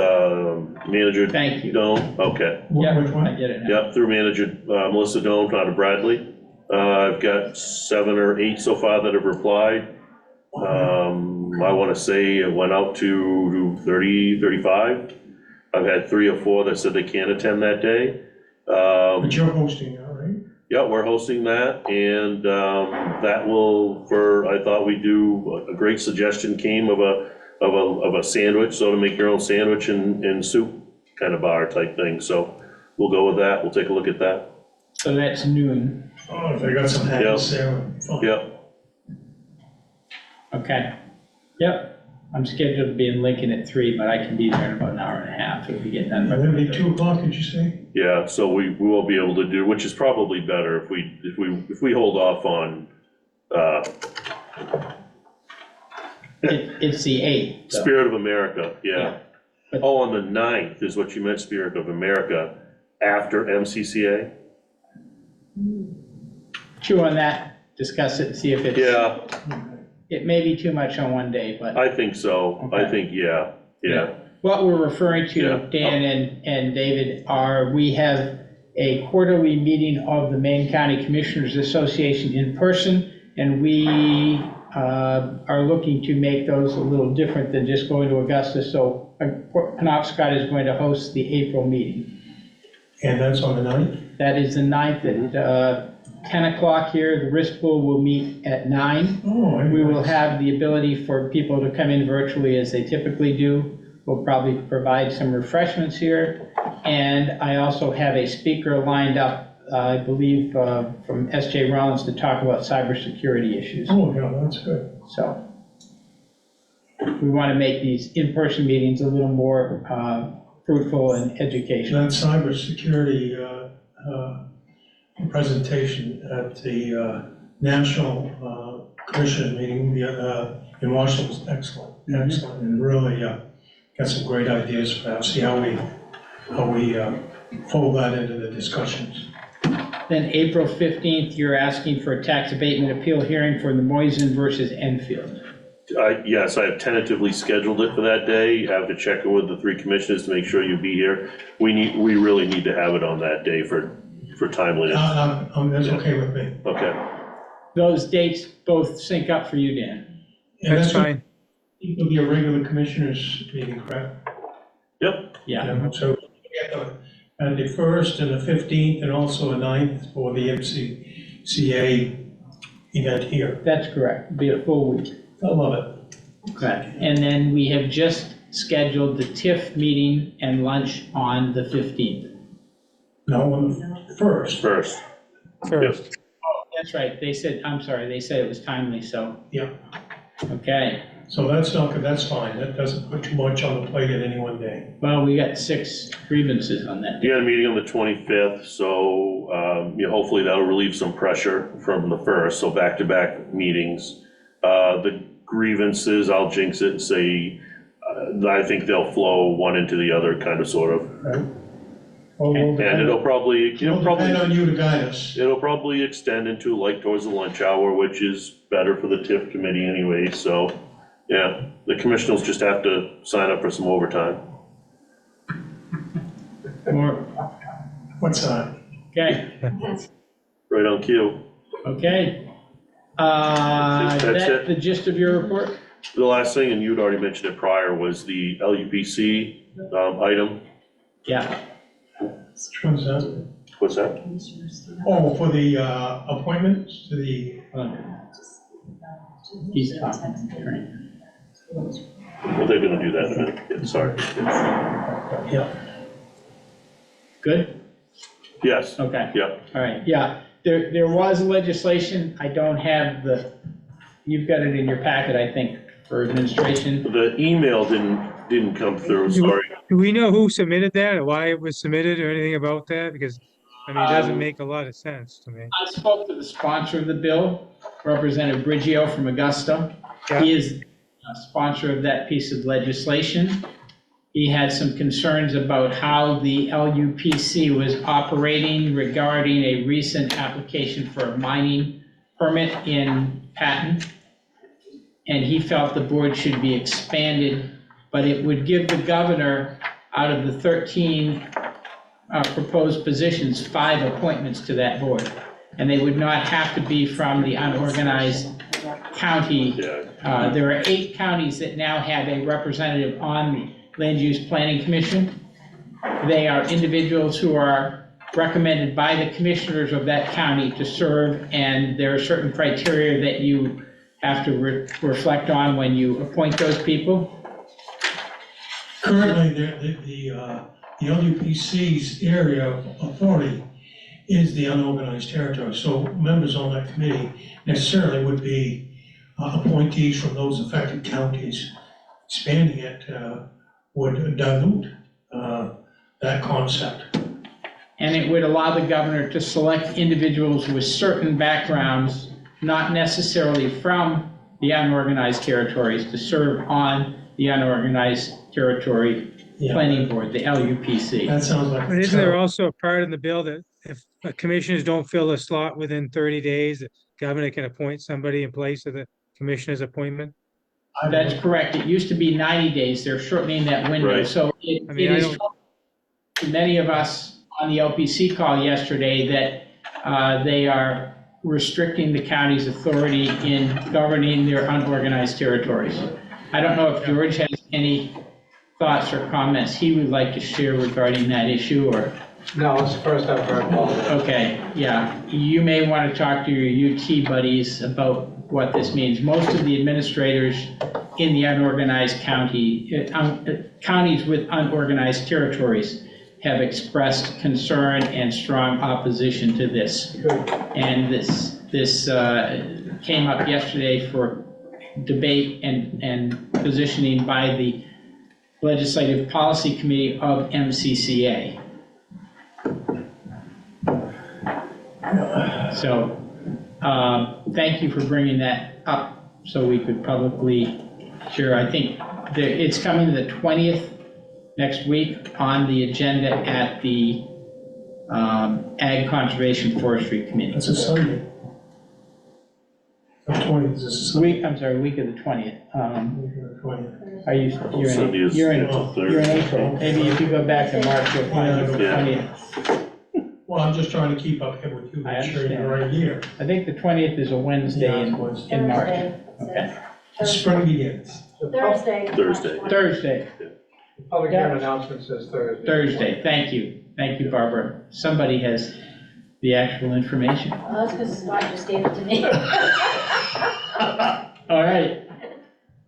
manager. Thank you. Doan, okay. Yeah, Which one? I get it now. Yep, through manager Melissa Doan out of Bradley. I've got 7 or 8 so far that have replied. I want to say it went out to 30, 35. I've had 3 or 4 that said they can't attend that day. But you're hosting that, right? Yeah, we're hosting that, and that will, I thought we'd do, a great suggestion came of a sandwich, so to make your own sandwich and soup kind of bar type thing, so we'll go with that, we'll take a look at that. So that's noon. Oh, if they got some hats there. Fine. Yep, Okay. Yep. I'm scheduled to be in Lincoln at 3, but I can be there in about an hour and a half if we get done. It'll be 2 o'clock, did you say? yeah, so we won't be able to do, which is probably better if we hold off on, It's the 8th. though. Spirit of America, yeah. But- Oh, on the 9th is what you meant, Spirit of America, after MCCA? Chew on that, discuss it, and see if it's. Yeah, It may be too much on one day, but. I think so, I Okay. think, yeah. What we're referring to, Yeah. Dan and David, we have a quarterly meeting of the Maine County Commissioners Association in person, and we are looking to make those a little different than just going to Augusta. So Penobscot is going to host the April meeting. And that's on the 9th? That is the 9th at 10 o'clock here. The risk pool will meet at 9. Oh, We will have the ability for people to come in virtually as they typically do. will probably provide some refreshments here. And I also have a speaker lined up, I believe, from S.J. Rollins to talk about cybersecurity issues. Oh, yeah, that's good. So we want to make these in-person meetings a little more fruitful and educational. That cybersecurity presentation at the National Commission meeting in Washington was excellent, excellent, and really got some great ideas for that. See how we fold that into the discussions. Then April 15th, you're asking for a tax abatement appeal hearing for the Moisen versus Enfield. Yes, I have tentatively scheduled it for that day. I have to check in with the three commissioners to make sure you'll be here. We really need to have it on that day for timeliness. That's okay with me. Okay. Those dates both sync up for you, Dan? And That's fine. It'll be a regular commissioners meeting, correct? Yep. Yeah. So and the 1st and the 15th and also the 9th for the MCCA event here. That's correct. It'll be a full week. I love it. Okay. And then we have just scheduled the TIF meeting and lunch on the 15th. No, on the 1st. First. First. Oh, that's right. They said, I'm sorry, they said it was timely, so. Yeah. Okay. So that's not good, that's fine. That doesn't put too much on the plate at any one day. Well, we got 6 grievances on that. You got a meeting on the 25th, so hopefully that'll relieve some pressure from the 1st, so back-to-back meetings. The grievances, I'll jinx it and say, I think they'll flow one into the other, kind of, sort of. Right? Well, And it'll probably, it'll depend on you to guide us. it'll probably extend into like towards the lunch hour, which is better for the TIF committee anyway, so, yeah. The commissioners just have to sign up for some overtime. More, What's that? okay, Right on cue. okay. That's That's it. the gist of your report? The last thing, and you'd already mentioned it prior, was the LUPC item. Yeah. Which one's that? What's that? Oh, for the appointments to the, He's talking, right? Well, they're gonna do that in a minute. Yeah, sorry. Yeah. Good? Yes, Okay. yeah. All right, yeah. There was legislation. I don't have you've got it in your packet, I think, for administration. The email didn't come through, sorry. Do we know who submitted that or why it was submitted or anything about that? Because, I mean, it doesn't make a lot of sense to me. I spoke to the sponsor of the bill, Representative Briggio from Augusta. Yeah. He is a sponsor of that piece of legislation. He had some concerns about how the LUPC was operating regarding a recent application for a mining permit in Patton. And he felt the board should be expanded, but it would give the governor, out of the 13 proposed positions, 5 appointments to that board. And they would not have to be from the unorganized county. Yeah. There are 8 counties that now have a representative on the Land Use Planning Commission. They are individuals who are recommended by the commissioners of that county to serve, and there are certain criteria that you have to reflect on when you appoint those people. currently, the LUPC's area of authority is the unorganized territory. So members on that committee necessarily would be appointees from those affected counties. Expanding it would dilute that concept. And it would allow the governor to select individuals with certain backgrounds, not necessarily from the unorganized territories, to serve on the unorganized territory planning board, the LUPC. That sounds like. But isn't there also a part in the bill that if commissioners don't fill a slot within 30 days, the governor can appoint somebody in place of the commissioner's appointment? That's correct. It used to be 90 days. They're shortening that window. Right. So it is, many of us on the LPC call yesterday that they are restricting the county's authority in governing their unorganized territories. I don't know if George has any thoughts or comments he would like to share regarding that issue, or? No, it's the first I've heard about it. Okay, yeah. You may want to talk to your UT buddies about what this means. Most of the administrators in the unorganized counties with unorganized territories have expressed concern and strong opposition to this. And this came up yesterday for debate and positioning by the Legislative Policy Committee of MCCA. So thank you for bringing that up so we could publicly share. I think it's coming the 20th next week on the agenda at the Ag Conservation Forestry Committee. That's a Sunday. The 20th is a Sunday. Week of the 20th. The 20th. Are you, Sunday is you're in Thursday. April. Maybe if you go back to March, you'll find the Yeah. 20th. Well, I'm just trying to keep up here with you, I make sure you're understand. right here. I think the 20th is a Wednesday in March. Okay. The spring begins. Thursday. Thursday. Public hearing announcement says Thursday. Thursday, thank you. Thank you, Barbara. Somebody has the actual information. Well, that's because Scott just gave it to me. All right.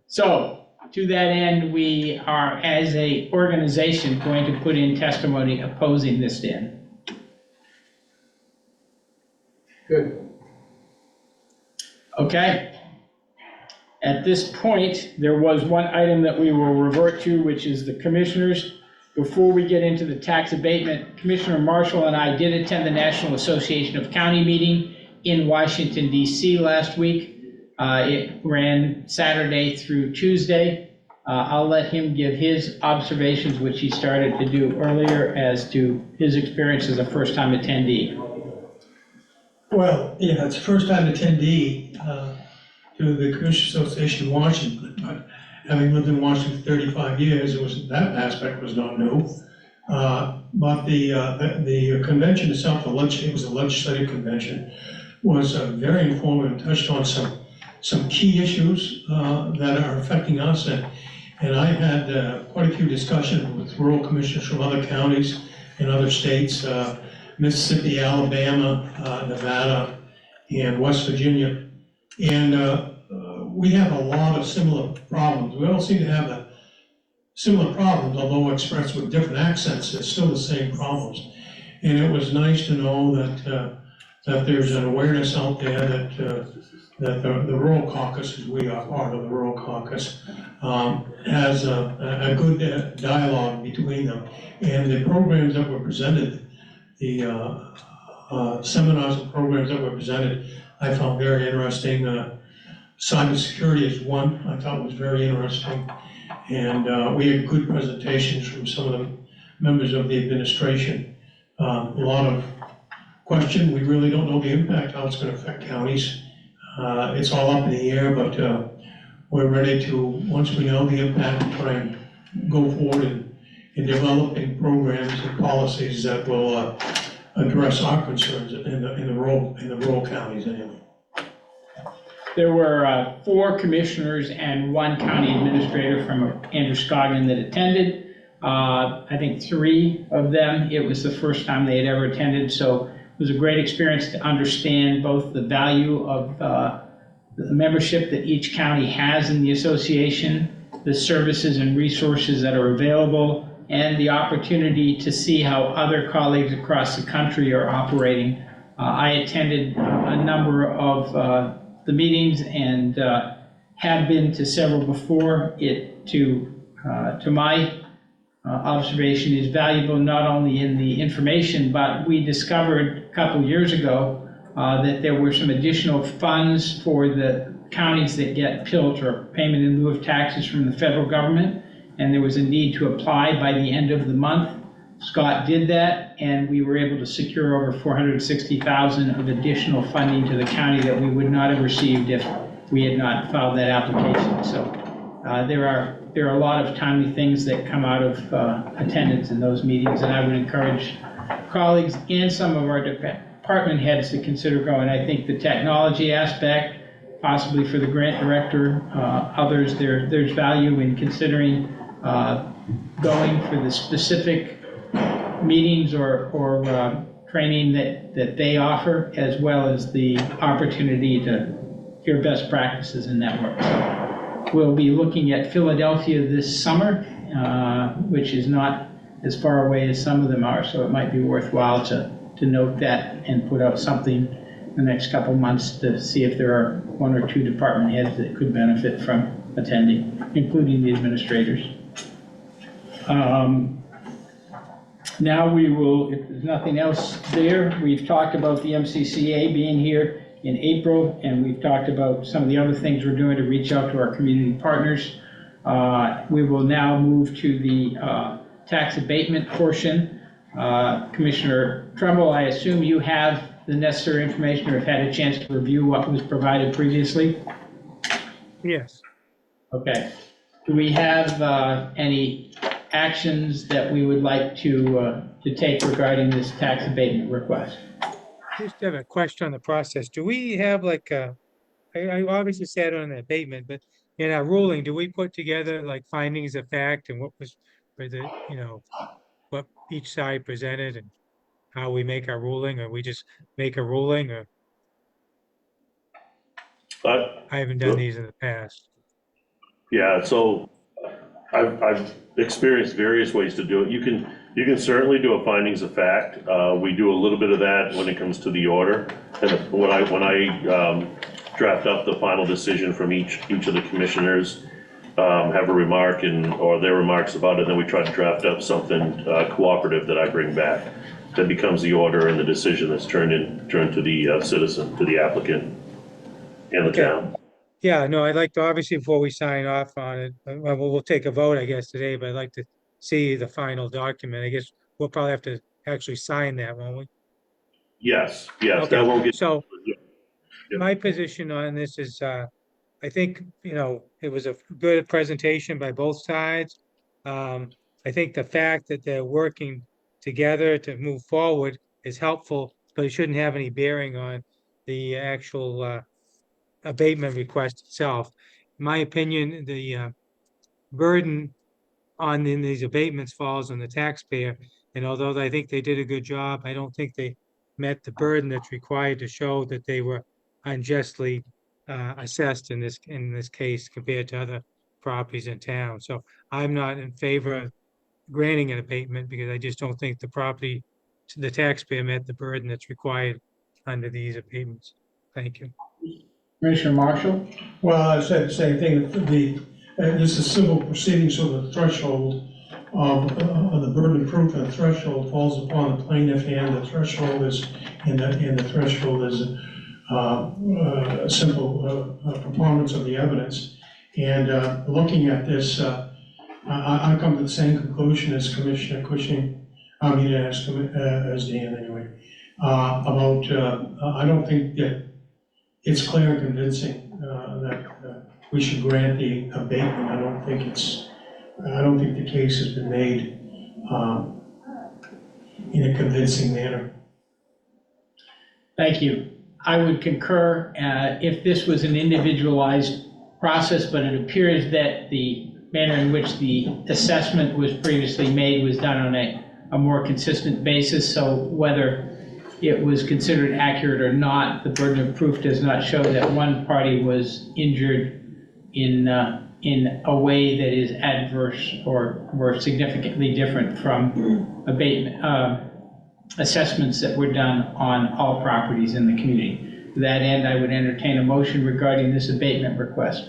So, to that end, we are, as a organization, going to put in testimony opposing this, Dan. Good. Okay. At this point, there was one item that we will revert to, which is the commissioners. Before we get into the tax abatement, Commissioner Marshall and I did attend the National Association of County meeting in Washington, D.C. last week. It ran Saturday through Tuesday. I'll let him give his observations, which he started to do earlier, as to his experience as a first-time attendee. Well, yeah, it's a first-time attendee to the Commissioners Association in Washington, but having lived in Washington for 35 years, that aspect was not new. But the convention itself, it was a legislative convention, was very informative and touched on some key issues that are affecting us. And I had quite a few discussions with rural commissioners from other counties in other states, Mississippi, Alabama, Nevada, and West Virginia. And we have a lot of similar problems. We all seem to have similar problems, although expressed with different accents, it's still the same problems. And it was nice to know that there's an awareness out there that the Rural Caucus, as we are part of the Rural Caucus, has a good dialogue between them. And the programs that were presented, the seminars and programs that were presented, I found very interesting. Cybersecurity is one I thought was very interesting. And we had good presentations from some of the members of the administration. A lot of question, we really don't know the impact, how it's going to affect counties. It's all up in the air, but we're ready to, once we know the impact, try and go forward in developing programs and policies that will address our concerns in the rural counties anyway. There were 4 commissioners and 1 county administrator from Androscoggin that attended. I think 3 of them, it was the first time they had ever attended, so it was a great experience to understand both the value of the membership that each county has in the association, the services and resources that are available, and the opportunity to see how other colleagues across the country are operating. I attended a number of the meetings and have been to several before. It, to my observation, is valuable not only in the information, but we discovered a couple years ago that there were some additional funds for the counties that get PILT, or payment in lieu of taxes, from the federal government, and there was a need to apply by the end of the month. Scott did that, and we were able to secure over $460,000 of additional funding to the county that we would not have received if we had not filed that application. So there are a lot of timely things that come out of attendance in those meetings, and I would encourage colleagues and some of our department heads to consider going. I think the technology aspect, possibly for the grant director, others, there's value in considering going for the specific meetings or training that they offer, as well as the opportunity to hear best practices in that work. we'll be looking at Philadelphia this summer, which is not as far away as some of them are, so it might be worthwhile to note that and put out something the next couple months to see if there are 1 or 2 department heads that could benefit from attending, including the administrators. Now we will, if there's nothing else there, we've talked about the MCCA being here in April, and we've talked about some of the other things we're doing to reach out to our community partners. We will now move to the tax abatement portion. Commissioner Trumbull, I assume you have the necessary information or have had a chance to review what was provided previously? Yes. Okay. Do we have any actions that we would like to take regarding this tax abatement request? Just have a question on the process. Do we have like I obviously sat on an abatement, but in our ruling, do we put together like findings of fact and what was for the, what each side presented and how we make our ruling, or we just make a ruling, or I haven't done these in the past. Yeah, so I've experienced various ways to do it. You can certainly do a findings of fact. We do a little bit of that when it comes to the order. And when I draft up the final decision from each of the commissioners, have a remark or their remarks about it, then we try to draft up something cooperative that I bring back. That becomes the order and the decision that's turned to the citizen, to the applicant and the town. Yeah, no, I'd like to, obviously, before we sign off on it, we'll take a vote, I guess, today, but I'd like to see the final document. I guess we'll probably have to actually sign that, won't we? Yes, Okay. that will get. So Yeah. my position on this is, I think, it was a good presentation by both sides. I think the fact that they're working together to move forward is helpful, but it shouldn't have any bearing on the actual abatement request itself. In my opinion, the burden on these abatements falls on the taxpayer. And although I think they did a good job, I don't think they met the burden that's required to show that they were unjustly assessed in this case compared to other properties in town. So I'm not in favor of granting an abatement because I just don't think the taxpayer met the burden that's required under these abatements. Thank you. Commissioner Marshall? Well, I said the same thing, this is civil proceedings, so the threshold of the burden of proof and the threshold falls upon the plaintiff, and the threshold is, and the threshold is simple preponderance of the evidence. And looking at this, I come to the same conclusion as Commissioner Cushing, as Dan anyway, about, I don't think that it's clear and convincing that we should grant the abatement. I don't think the case has been made in a convincing manner. Thank you. I would concur if this was an individualized process, but it appears that the manner in which the assessment was previously made was done on a more consistent basis. So whether it was considered accurate or not, the burden of proof does not show that one party was injured in a way that is adverse or significantly different from abatement assessments that were done on all properties in the community. To that end, I would entertain a motion regarding this abatement request.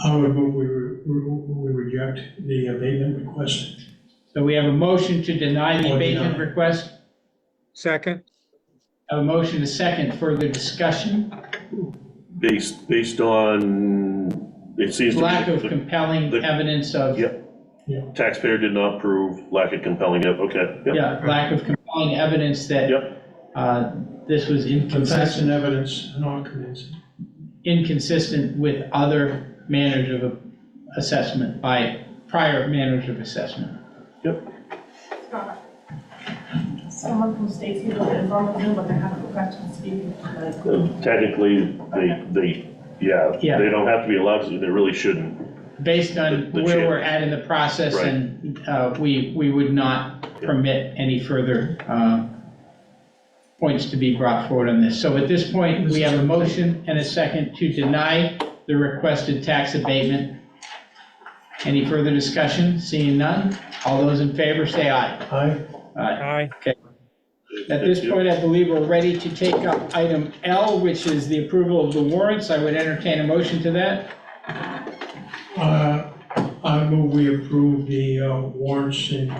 I would move we reject the abatement request. So we have a motion to deny the abatement request. Second. I have a motion to second. Further discussion? Based on, it seems to be. Lack of compelling evidence of. Yep. Yeah. Taxpayer did not prove, lack of compelling, okay. Yep. Yeah, lack of compelling evidence that this was inconsistent. Evidence, not convincing. Inconsistent with other manners of assessment by prior manners of assessment. Yep. Someone from Stacy will inform them, but they have a question to speak. Technically, they don't have to be allowed to, they really shouldn't. Based on where we're at in the process, right. And we would not permit any further points to be brought forward on this. So at this point, we have a motion and a second to deny the requested tax abatement. Any further discussion? Seeing none? All those in favor say aye. Aye. Aye. Okay. At this point, I believe we're ready to take up item L, which is the approval of the warrants. I would entertain a motion to that. I move we approve the warrants in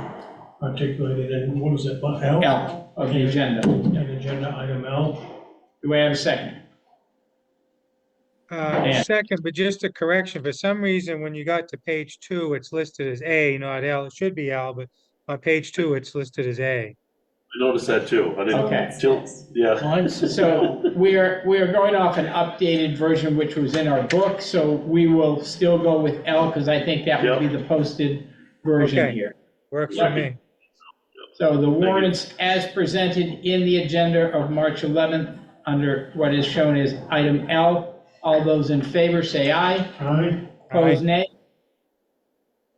articulated in, what was it, L? L of the agenda. And agenda item L. Do I have a second? Yeah. Second, but just a correction, for some reason, when you got to page 2, it's listed as A, not L. It should be L, but on page 2, it's listed as A. I noticed that too. I didn't, Okay. yeah. So we are going off an updated version which was in our book, so we will still go with L because I think that would be the posted version Okay. here. Works for me. So the warrants as presented in the agenda of March 11th under what is shown as item L. All those in favor say aye. Aye. Opposed, nay.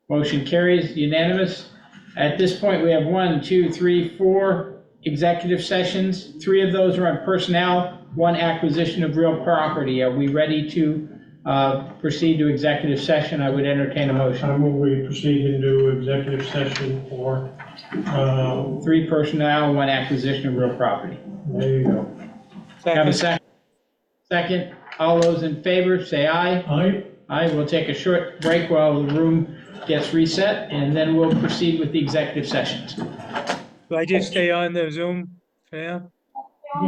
Motion carries unanimous. At this point, we have 1, 2, 3, 4 executive sessions. 3 of those are on personnel, 1 acquisition of real property. Are we ready to proceed to executive session? I would entertain a motion. I move we proceed into executive session for, 3 personnel, 1 acquisition of real property. there you go. Have a second? Second. All those in favor, say aye. Aye. Aye, we'll take a short break while the room gets reset, and then we'll proceed with the executive sessions. Will I just stay on the Zoom for now?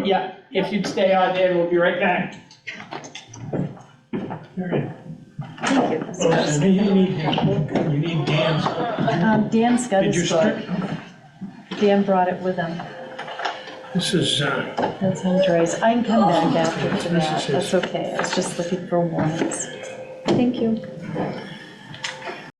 Yeah, if you'd stay on there, we'll be right back. Oh, and you need his book, and you need Dan's. Dan's got Did you his book. Dan brought it with him. This is, That's Andres. I can come back after to This that. is his. That's okay. I was just looking for warrants. Thank you.